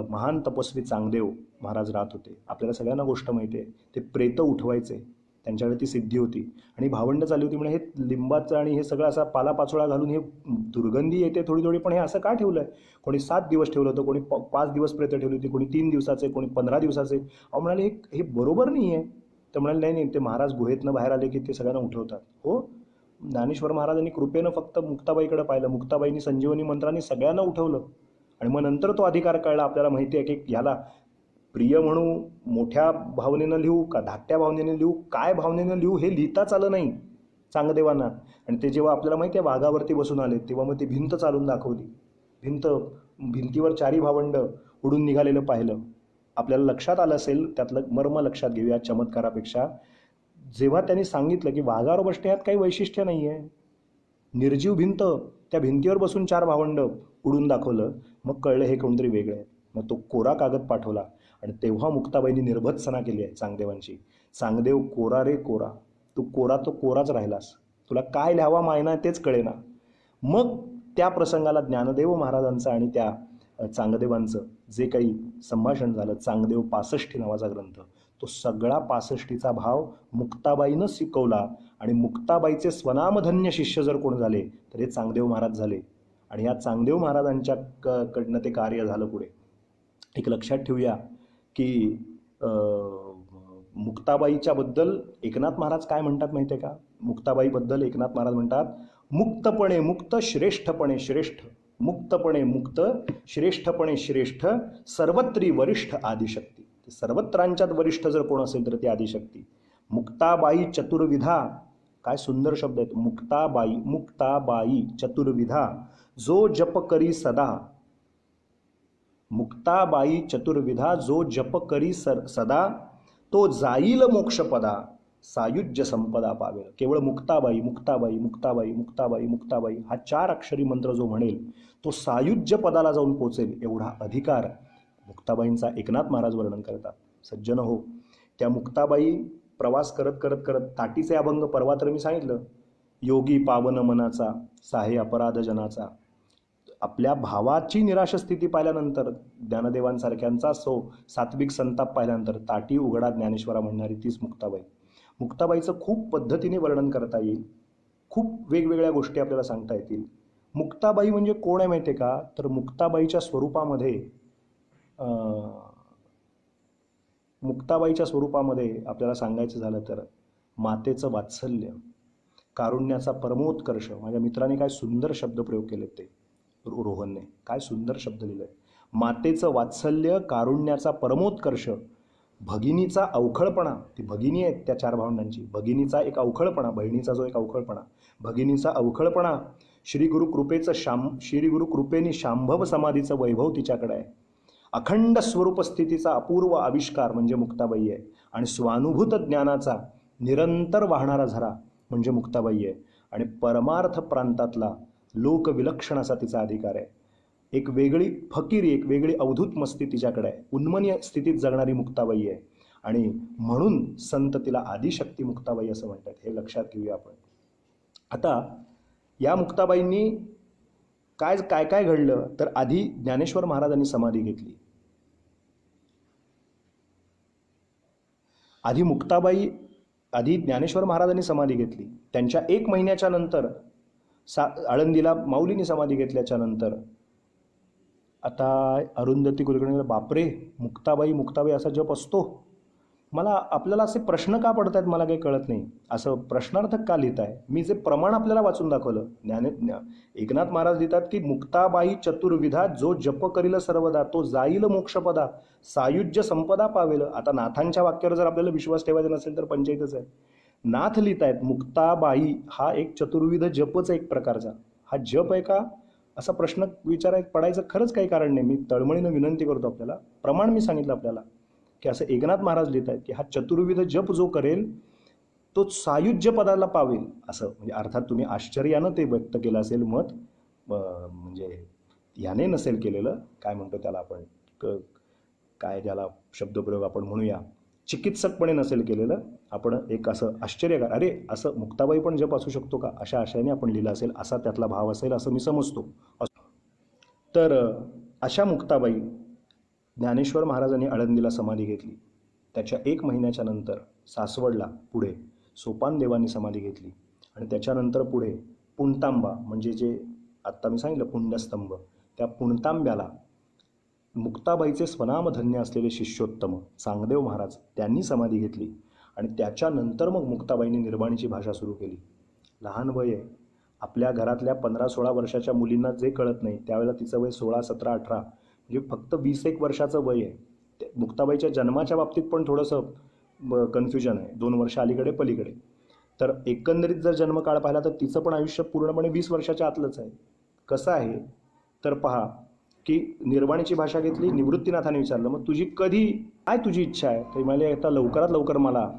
महान तपस्वी चांगदेव महाराज राहत होते. आपल्याला सगळ्यांना गोष्ट माहिती आहे. ते प्रेत उठवायचे, त्यांच्याकडे ती सिद्धी होती. आणि भावंड चालली होती, म्हणजे हे लिंबाचं आणि हे सगळं असा पालापाचोळा घालून हे दुर्गंधी येते थोडी थोडी, पण हे असं का ठेवलं आहे? कोणी 7 दिवस ठेवलं होतं, कोणी 5 दिवस प्रेत ठेवली होती, कोणी 3 दिवसाचे, कोणी 15 दिवसाचे. अहो म्हणाले, हे बरोबर नाही आहे. तर म्हणाले, नाही नाही, ते महाराज गुहेतनं बाहेर आले की ते सगळ्यांना उठवतात. हो, ज्ञानेश्वर महाराजांनी कृपेनं फक्त मुक्ताबाईकडे पाहिलं, मुक्ताबाईंनी संजीवनी मंत्रांनी सगळ्यांना उठवलं. आणि मग नंतर तो अधिकार कळला. आपल्याला माहिती आहे की ह्याला प्रिय म्हणू, मोठ्या भावनेनं लिहू का धाकट्या भावनेनं लिहू, काय भावनेनं लिहू, हे लिहिताच आलं नाही चांगदेवांना. आणि ते जेव्हा आपल्याला माहिती आहे वाघावरती बसून आले, तेव्हा मग ती भिंत चालून दाखवली. भिंतीवर 4ही भावंड उडून निघालेलं पाहिलं. आपल्याला लक्षात आलं असेल, त्यातलं मर्म लक्षात घेऊया चमत्कारापेक्षा. जेव्हा त्यांनी सांगितलं की वाघावर बसणे यात काही वैशिष्ट्य नाही आहे, निर्जीव भिंत, त्या भिंतीवर बसून 4 भावंड उडून दाखवलं, मग कळलं हे कोणतरी वेगळं आहे. मग तो कोरा कागद पाठवला. आणि तेव्हा मुक्ताबाईंनी निर्भत्सना केली आहे चांगदेवांची. चांगदेव, कोरा रे कोरा, तू कोरा तो कोराच राहिलास, तुला काय लिहावा मायना तेच कळेना. मग त्या प्रसंगाला ज्ञानदेव महाराजांचं आणि त्या चांगदेवांचं जे काही संभाषण झालं, चांगदेव 65 नावाचा ग्रंथ, तो सगळा 65चा भाव मुक्ताबाईनं शिकवला. आणि मुक्ताबाईचे स्वनामधन्य शिष्य जर कोण झाले तर हे चांगदेव महाराज झाले. आणि या चांगदेव महाराजांच्या कडनं ते कार्य झालं पुढे. एक लक्षात ठेवूया की मुक्ताबाईच्या बद्दल एकनाथ महाराज काय म्हणतात माहिती आहे का? मुक्ताबाईबद्दल एकनाथ महाराज म्हणतात, मुक्तपणे मुक्त, श्रेष्ठपणे श्रेष्ठ. मुक्तपणे मुक्त, श्रेष्ठपणे श्रेष्ठ, सर्वत्री वरिष्ठ आदिशक्ती. सर्वत्रांच्यात वरिष्ठ जर कोण असेल तर ती आदिशक्ती. मुक्ताबाई चतुर्विधा, काय सुंदर शब्द आहेत. मुक्ताबाई, मुक्ताबाई चतुर्विधा, जो जप करी सदा. मुक्ताबाई चतुर्विधा, जो जप करी सदा, तो जाईल मोक्षपदा, सायुज्य संपदा पावेल. केवळ मुक्ताबाई, मुक्ताबाई, मुक्ताबाई, मुक्ताबाई, मुक्ताबाई हा 4 अक्षरी मंत्र जो म्हणेल तो सायुज्य पदाला जाऊन पोचेल, एवढा अधिकार मुक्ताबाईंचा एकनाथ महाराज वर्णन करतात. सज्जन हो, त्या मुक्ताबाई प्रवास करत करत करत, ताटीचे अभंग परवा तर मी सांगितलं, योगी पावन मनाचा, साहे अपराध जनाचा. आपल्या भावाची निराश स्थिती पाहिल्यानंतर, ज्ञानदेवांसारख्यांचा सात्विक संताप पाहिल्यानंतर ताटी उघडा ज्ञानेश्वरा म्हणणारी तीच मुक्ताबाई. मुक्ताबाईचं खूप पद्धतीने वर्णन करता येईल, खूप वेगवेगळ्या गोष्टी आपल्याला सांगता येतील. मुक्ताबाई म्हणजे कोण आहे माहिती आहे का? तर मुक्ताबाईच्या स्वरूपामध्ये आपल्याला सांगायचं झालं तर मातेचं वात्सल्य, कारुण्याचा परमोत्कर्ष. माझ्या मित्राने काय सुंदर शब्दप्रयोग केले, ते रोहनने काय सुंदर शब्द लिहिलाय. मातेचं वात्सल्य, कारुण्याचा परमोत्कर्ष, भगिनीचा अवखळपणा. ती भगिनी आहेत त्या 4 भावंडांची. भगिनीचा एक अवखळपणा, बहिणीचा जो एक अवखळपणा, भगिनीचा अवखळपणा. श्री गुरु कृपेने शांभव समाधीचं वैभव तिच्याकडे आहे. अखंड स्वरूप स्थितीचा अपूर्व आविष्कार म्हणजे मुक्ताबाई आहे. आणि स्वानुभूत ज्ञानाचा निरंतर वाहणारा झरा म्हणजे मुक्ताबाई आहे. आणि परमार्थ प्रांतातला लोकविलक्षण असा तिचा अधिकार आहे. एक वेगळी फकीरी, एक वेगळी अवधूत मस्ती तिच्याकडे आहे, उन्मनीय स्थितीत जगणारी मुक्ताबाई आहे. आणि म्हणून संत तिला आदिशक्ती मुक्ताबाई असं म्हणतात. हे लक्षात घेऊया आपण. आता या मुक्ताबाईंनी काय काय काय घडलं तर आधी ज्ञानेश्वर महाराजांनी समाधी घेतली. आधी ज्ञानेश्वर महाराजांनी समाधी घेतली. त्यांच्या 1 महिन्याच्या नंतर आळंदीला माऊलींनी समाधी घेतल्याच्या नंतर आता अरुंधती कुलकर्णीला, बापरे, मुक्ताबाई असा जप असतो. आपल्याला असे प्रश्न का पडत आहेत मला काही कळत नाही. असं प्रश्नार्थक का लिहित आहे. मी जे प्रमाण आपल्याला वाचून दाखवलं, एकनाथ महाराज लिहितात की मुक्ताबाई चतुर्विधा, जो जप करील सर्वदा तो जाईल मोक्षपदा, सायुज्य संपदा पावेल. आता नाथांच्या वाक्यावर जर आपल्याला विश्वास ठेवायचा नसेल तर पंचायतच आहे. नाथ लिहित आहेत मुक्ताबाई हा एक चतुर्विध जपच एक प्रकारचा. हा जप आहे का असा प्रश्न पडायचं खरंच काही कारण नाही. मी तळमळीनं विनंती करतो आपल्याला, प्रमाण मी सांगितलं आपल्याला की असं एकनाथ महाराज लिहित आहेत की हा चतुर्विध जप जो करेल तो सायुज्य पदाला पावेल. असं म्हणजे अर्थात तुम्ही आश्चर्यानं ते व्यक्त केलं असेल मत, म्हणजे याने नसेल केलेलं, काय म्हणतो त्याला आपण, काय त्याला शब्दप्रयोग आपण म्हणूया, चिकित्सकपणे नसेल केलेलं. आपण एक असं आश्चर्य, अरे असं मुक्ताबाई पण जप असू शकतो का, अशा आशयाने आपण लिहिलं असेल, असा त्यातला भाव असेल असं मी समजतो. तर अशा मुक्ताबाई ज्ञानेश्वर महाराजांनी आळंदीला समाधी घेतली. त्याच्या 1 महिन्याच्या नंतर सासवडला पुढे सोपानदेवांनी समाधी घेतली. आणि त्याच्यानंतर पुढे पुणतांबा, म्हणजे जे आत्ता मी सांगितलं पुण्यस्तंभ, त्या पुणतांब्याला मुक्ताबाईचे स्वनामधन्य असलेले शिष्योत्तम चांगदेव महाराज त्यांनी समाधी घेतली. आणि त्याच्यानंतर मग मुक्ताबाईंनी निर्वाणीची भाषा सुरू केली. लहान वय आहे. आपल्या घरातल्या 15-16 वर्षाच्या मुलींना जे कळत नाही त्यावेळेला तिचं वय 16, 17, 18, म्हणजे फक्त 20-1 वर्षाचं वय आहे. मुक्ताबाईच्या जन्माच्या बाबतीत पण थोडंसं कन्फ्युजन आहे, 2 वर्ष अलीकडे पलीकडे. तर एकंदरीत जर जन्मकाळ पाहिला तर तिचं पण आयुष्य पूर्णपणे 20 वर्षाच्या आतलंच आहे. कसं आहे तर पहा की निर्वाणीची भाषा घेतली. निवृत्तीनाथाने विचारलं, मग तुझी कधी, काय तुझी इच्छा आहे. तर मला आता लवकरात लवकर मला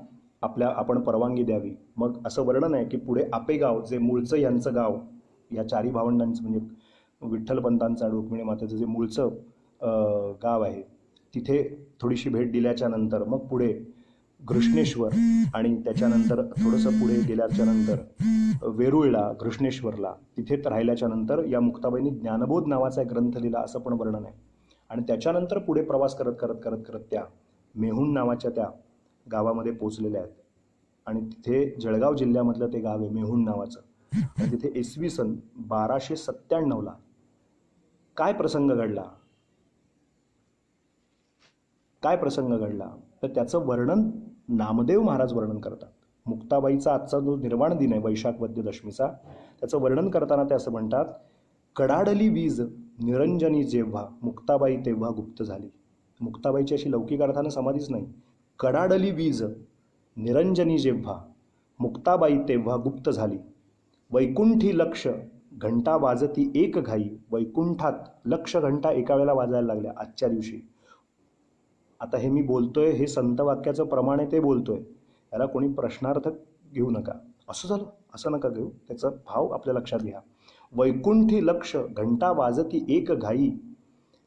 आपण परवानगी द्यावी. मग असं वर्णन आहे की पुढे आपेगाव, जे मूळचं यांचं गाव, या 4 भावंडांचं म्हणजे विठ्ठलपंतांचा, रुक्मिणी मातेचं जे मूळचं गाव आहे, तिथे थोडीशी भेट दिल्याच्या नंतर मग पुढे घृष्णेश्वर, आणि त्याच्यानंतर थोडंसं पुढे गेल्याच्या नंतर वेरूळला, घृष्णेश्वरला, तिथे राहिल्याच्या नंतर या मुक्ताबाईंनी ज्ञानबोध नावाचा एक ग्रंथ लिहिला असं पण वर्णन आहे. आणि त्याच्यानंतर पुढे प्रवास करत करत करत करत त्या मेहुण नावाच्या त्या गावामध्ये पोचलेल्या आहेत. आणि तिथे जळगाव जिल्ह्यामधलं ते गाव आहे मेहुण नावाचं. आणि तिथे इसवी सन 1297ला काय प्रसंग घडला तर त्याचं वर्णन नामदेव महाराज वर्णन करतात. मुक्ताबाईचा आजचा जो निर्वाण दिन आहे वैशाख वद्य दशमीचा, त्याचं वर्णन करताना ते असं म्हणतात, कडाडली वीज निरंजनी जेव्हा मुक्ताबाई तेव्हा गुप्त झाली. मुक्ताबाईची अशी लौकिक अर्थानं समाधीच नाही. कडाडली वीज निरंजनी जेव्हा मुक्ताबाई तेव्हा गुप्त झाली. वैकुंठी लक्ष घंटा वाजती एक घाई. वैकुंठात लक्ष घंटा एका वेळेला वाजायला लागल्या आजच्या दिवशी. आता हे मी बोलतोय, हे संत वाक्याचं प्रमाण आहे ते बोलतोय, याला कोणी प्रश्नार्थ घेऊ नका. असं झालं असं नका घेऊ, त्याचा भाव आपल्या लक्षात घ्या. वैकुंठी लक्ष घंटा वाजती एक घाई.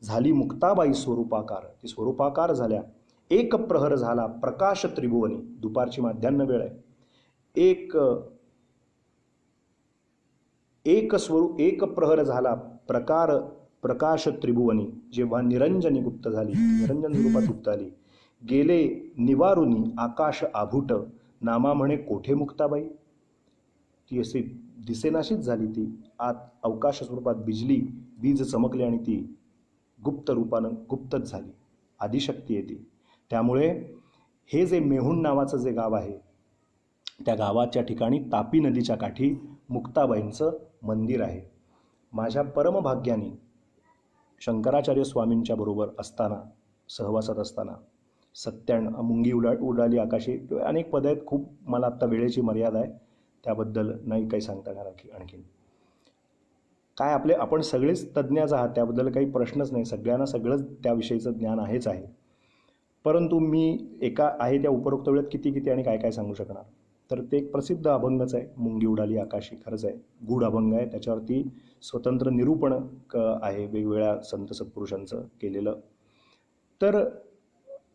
झाली मुक्ताबाई स्वरूपाकार. ती स्वरूपाकार झाल्या. एक प्रहर झाला प्रकाश त्रिभुवनी. दुपारची माध्यान्ह वेळ आहे. एक प्रहर झाला प्रकाश त्रिभुवनी. जेव्हा निरंजनी गुप्त झाली, निरंजन स्वरूपात गुप्त झाली. गेले निवारुनी आकाश आभूट. नामा म्हणे कोठे मुक्ताबाई. ती अशी दिसेनाशीच झाली. ती आत अवकाश स्वरूपात बिजली, वीज चमकली आणि ती गुप्त रूपानं गुप्तच झाली. आदिशक्ती आहे ती. त्यामुळे हे जे मेहुण नावाचं जे गाव आहे, त्या गावाच्या ठिकाणी तापी नदीच्या काठी मुक्ताबाईंचं मंदिर आहे. माझ्या परमभाग्याने शंकराचार्य स्वामींच्या बरोबर असताना, सहवासात असताना, मुंगी उडाली आकाशी, अनेक पद आहेत. खूप मला आत्ता वेळेची मर्यादा आहे, त्याबद्दल नाही काही सांगता येणार आणखीन. काय आपण सगळेच तज्ज्ञच आहात, त्याबद्दल काही प्रश्नच नाही. सगळ्यांना सगळंच त्याविषयीचं ज्ञान आहेच आहे. परंतु मी एका आहे त्या उपरोक्त वेळेत किती आणि काय सांगू शकणार. तर ते एक प्रसिद्ध अभंगच आहे. मुंगी उडाली आकाशी, खरंच आहे, गूढ अभंग आहे. त्याच्यावरती स्वतंत्र निरूपण आहे वेगवेगळ्या संत सत्पुरुषांचं केलेलं. तर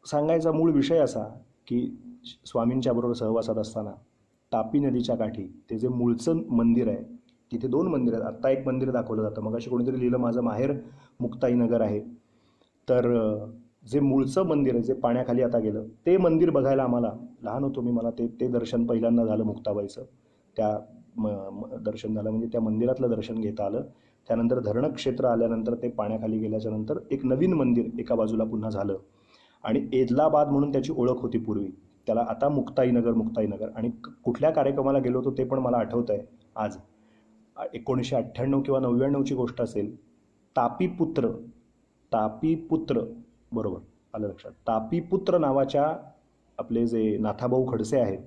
सांगायचा मूळ विषय असा की स्वामींच्या बरोबर सहवासात असताना तापी नदीच्या काठी ते जे मूळचं मंदिर आहे, तिथे दोन मंदिर आहेत. आत्ता एक मंदिर दाखवलं जातं, मग अशी कोणीतरी लिहिलं माझं माहेर मुक्ताईनगर आहे. तर जे मूळचं मंदिर आहे, जे पाण्याखाली आता गेलं, ते मंदिर बघायला आम्हाला, लहान होतो मी, मला ते दर्शन पहिल्यांदा झालं मुक्ताबाईचं. त्या दर्शन झालं म्हणजे त्या मंदिरातलं दर्शन घेता आलं. त्यानंतर धरणक्षेत्र आल्यानंतर ते पाण्याखाली गेल्याच्या नंतर एक नवीन मंदिर एका बाजूला पुन्हा झालं. आणि एदलाबाद म्हणून त्याची ओळख होती पूर्वी, त्याला आता मुक्ताईनगर. आणि कुठल्या कार्यक्रमाला गेलो होतो ते पण मला आठवतं आहे आज. 1998 किंवा 99ची गोष्ट असेल. तापीपुत्र बरोबर आलं लक्षात. तापीपुत्र नावाच्या आपले जे नाथाभाऊ खडसे आहेत,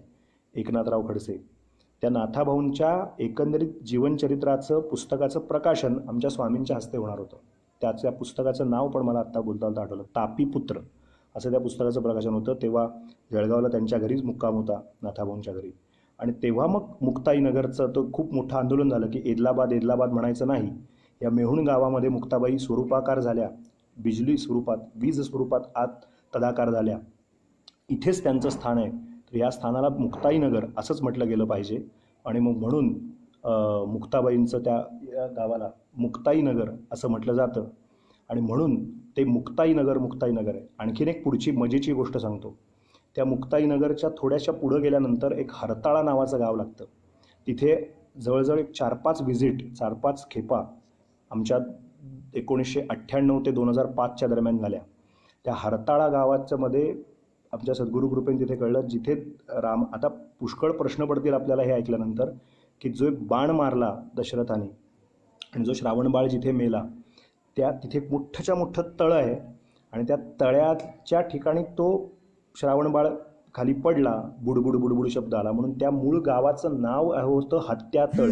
एकनाथराव खडसे, त्या नाथाभाऊंच्या एकंदरीत जीवनचरित्राचं पुस्तकाचं प्रकाशन आमच्या स्वामींच्या हस्ते होणार होतं. त्याच्या पुस्तकाचं नाव पण मला आत्ता बोलता बोलता आठवलं, तापीपुत्र असं त्या पुस्तकाचं प्रकाशन होतं. तेव्हा जळगावला त्यांच्या घरीच मुक्काम होता, नाथाभाऊंच्या घरी. आणि तेव्हा मग मुक्ताईनगरचं तो खूप मोठं आंदोलन झालं की एदलाबाद म्हणायचं नाही. या मेहुण गावामध्ये मुक्ताबाई स्वरूपाकार झाल्या, वीज स्वरूपात आत तदाकार झाल्या. इथेच त्यांचं स्थान आहे. तर या स्थानाला मुक्ताईनगर असंच म्हटलं गेलं पाहिजे. आणि मग म्हणून मुक्ताबाईंचं त्या गावाला मुक्ताईनगर असं म्हटलं जातं. आणि म्हणून ते मुक्ताईनगर आहे. आणखीन एक पुढची मजेची गोष्ट सांगतो. त्या मुक्ताईनगरच्या थोड्याशा पुढं गेल्यानंतर एक हरताळा नावाचं गाव लागतं. तिथे जवळजवळ एक 4-5 खेपा आमच्या 1998 ते 2005च्या दरम्यान झाल्या. त्या हरताळा गावाच्या मध्ये आमच्या सद्गुरू कृपेने तिथे कळलं, जिथे आता पुष्कळ प्रश्न पडतील आपल्याला हे ऐकल्यानंतर, की जो एक बाण मारला दशरथाने आणि जो श्रावणबाळ जिथे मेला, तिथे मोठं तळं आहे. आणि त्या तळ्याच्या ठिकाणी तो श्रावणबाळ खाली पडला, बुडबुड शब्द आला, म्हणून त्या मूळ गावाचं नाव होतं हत्यातळ.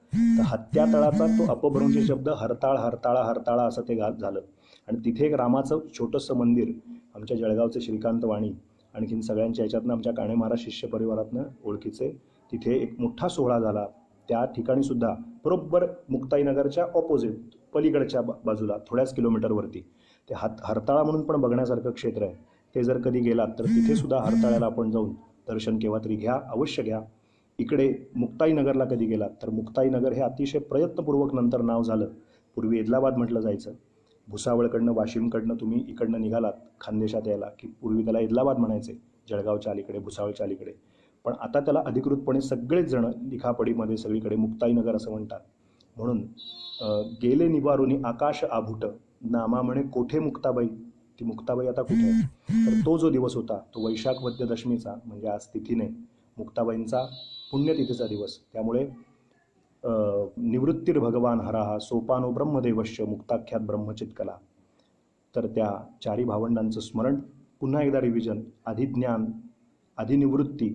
तर हत्यातळाचा तो अपभ्रंशी शब्द हरताळा असं ते झालं. आणि तिथे एक रामाचं छोटंसं मंदिर, आमच्या जळगावचे श्रीकांत वाणी, आणखीन सगळ्यांच्या याच्यातनं आमच्या काणे महाराज शिष्य परिवारातनं ओळखीचे, तिथे एक मोठा सोहळा झाला. त्या ठिकाणी सुद्धा बरोबर मुक्ताईनगरच्या ऑपोजिट पलीकडच्या बाजूला थोड्याच किलोमीटरवरती ते हरताळा म्हणून पण बघण्यासारखं क्षेत्र आहे. ते जर कधी गेलात तर तिथे सुद्धा हरताळ्याला आपण जाऊन दर्शन केव्हा तरी घ्या, अवश्य घ्या. इकडे मुक्ताईनगरला कधी गेलात तर मुक्ताईनगर हे अतिशय प्रयत्नपूर्वक नंतर नाव झालं. पूर्वी एदलाबाद म्हटलं जायचं. भुसावळकडनं, वाशिमकडनं तुम्ही इकडनं निघालात खानदेशात यायला की पूर्वी त्याला एदलाबाद म्हणायचे, जळगावच्या अलीकडे, भुसावळच्या अलीकडे. पण आता त्याला अधिकृतपणे सगळेच जण लिखापडीमध्ये सगळीकडे मुक्ताईनगर असं म्हणतात. म्हणून गेले निवारुनी आकाश आभूट, नामा म्हणे कोठे मुक्ताबाई. ती मुक्ताबाई आता कुठे आहे? तर तो जो दिवस होता तो वैशाख वद्य दशमीचा, म्हणजे आज तिथीने मुक्ताबाईंचा पुण्यतिथीचा दिवस. त्यामुळे निवृत्तीर भगवान हराहा सोपानो ब्रह्मदेवश्य मुक्ताख्यात ब्रह्मचित्कला. तर त्या चारी भावंडांचं स्मरण, पुन्हा एकदा रिव्हिजन. आधी ज्ञान, आधी निवृत्ती,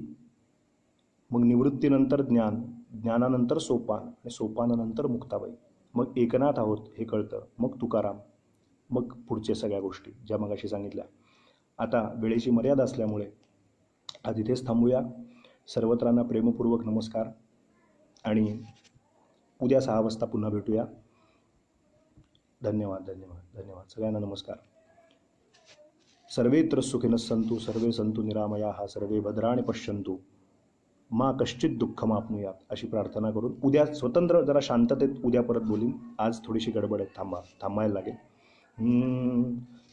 मग निवृत्तीनंतर ज्ञान, ज्ञानानंतर सोपान, आणि सोपानानंतर मुक्ताबाई, मग एकनाथ आहोत हे कळतं, मग तुकाराम, मग पुढच्या सगळ्या गोष्टी ज्या मगाशी सांगितल्या. आता वेळेची मर्यादा असल्यामुळे आज इथेच थांबूया. सर्वत्रांना प्रेमपूर्वक नमस्कार आणि उद्या 6 वाजता पुन्हा भेटूया. धन्यवाद. सगळ्यांना नमस्कार. सर्वेत्र सुखिनः सन्तु सर्वे सन्तु निरामयाः सर्वे भद्राणि पश्यन्तु मा कश्चित दुःखमाप्नुयात, अशी प्रार्थना करून उद्या स्वतंत्र जरा शांततेत उद्या परत बोलीन. आज थोडीशी गडबड आहे, थांबायला लागेल.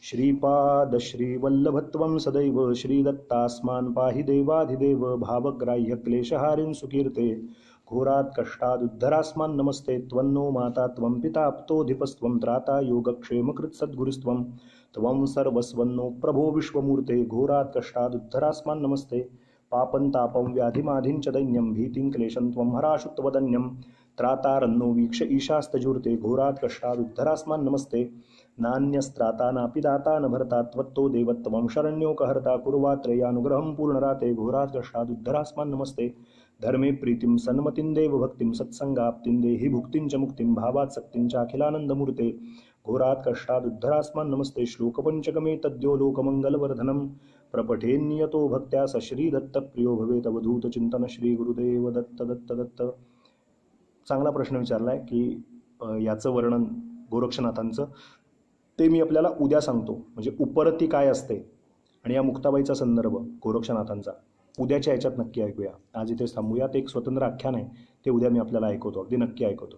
श्रीपाद श्रीवल्लभत्वं सदैव श्रीदत्तास्मान् पाहि देवाधिदेव भावग्राह्य क्लेशहारिं सुकीर्ते घोरात् कष्टादुद्धरास्मान् नमस्ते. त्वन्नो माता त्वं पिता प्तोऽधिपस्त्वं त्राता योगक्षेमकृत् सद्गुरुस्त्वं त्वं सर्वस्वन्नो प्रभो विश्वमूर्ते घोरात् कष्टादुद्धरास्मान् नमस्ते. पापं तापं व्याधिमाधिं च दैन्यं भीतिं क्लेशं त्वं हराशुत्वदन्यं त्रातारन्नो वीक्ष ईशास्तजूर्ते घोरात् कष्टादुद्धरास्मान् नमस्ते. नान्यस्त्राता नापि दाता न भर्ता त्वत्तो देवत्वं शरण्योकहर्ता कुर्वात्रेयानुग्रहं पूर्णराते घोरात् कष्टादुद्धरास्मान् नमस्ते. धर्मे प्रीतिं सन्मतिं देवभक्तिं सत्संगाप्तिं देहि भुक्तिं च मुक्तिं भावात् शक्तिं च अखिलानन्दमूर्ते घोरात् कष्टादुद्धरास्मान् नमस्ते. श्लोकपञ्चकमे तद्यो लोकमङ्गलवर्धनं प्रपठेन्नियतो भक्त्या सश्री दत्त प्रियो भवेत अवधूत चिंतन श्री गुरुदेव दत्त दत्त दत्त. चांगला प्रश्न विचारला आहे की याचं वर्णन गोरक्षनाथांचं ते मी आपल्याला उद्या सांगतो. म्हणजे उपरती काय असते आणि या मुक्ताबाईचा संदर्भ गोरक्षनाथांचा उद्याच्या याच्यात नक्की ऐकूया. आज इथेच थांबूया. ते एक स्वतंत्र आख्यान आहे, ते उद्या मी आपल्याला ऐकवतो, अगदी नक्की ऐकवतो.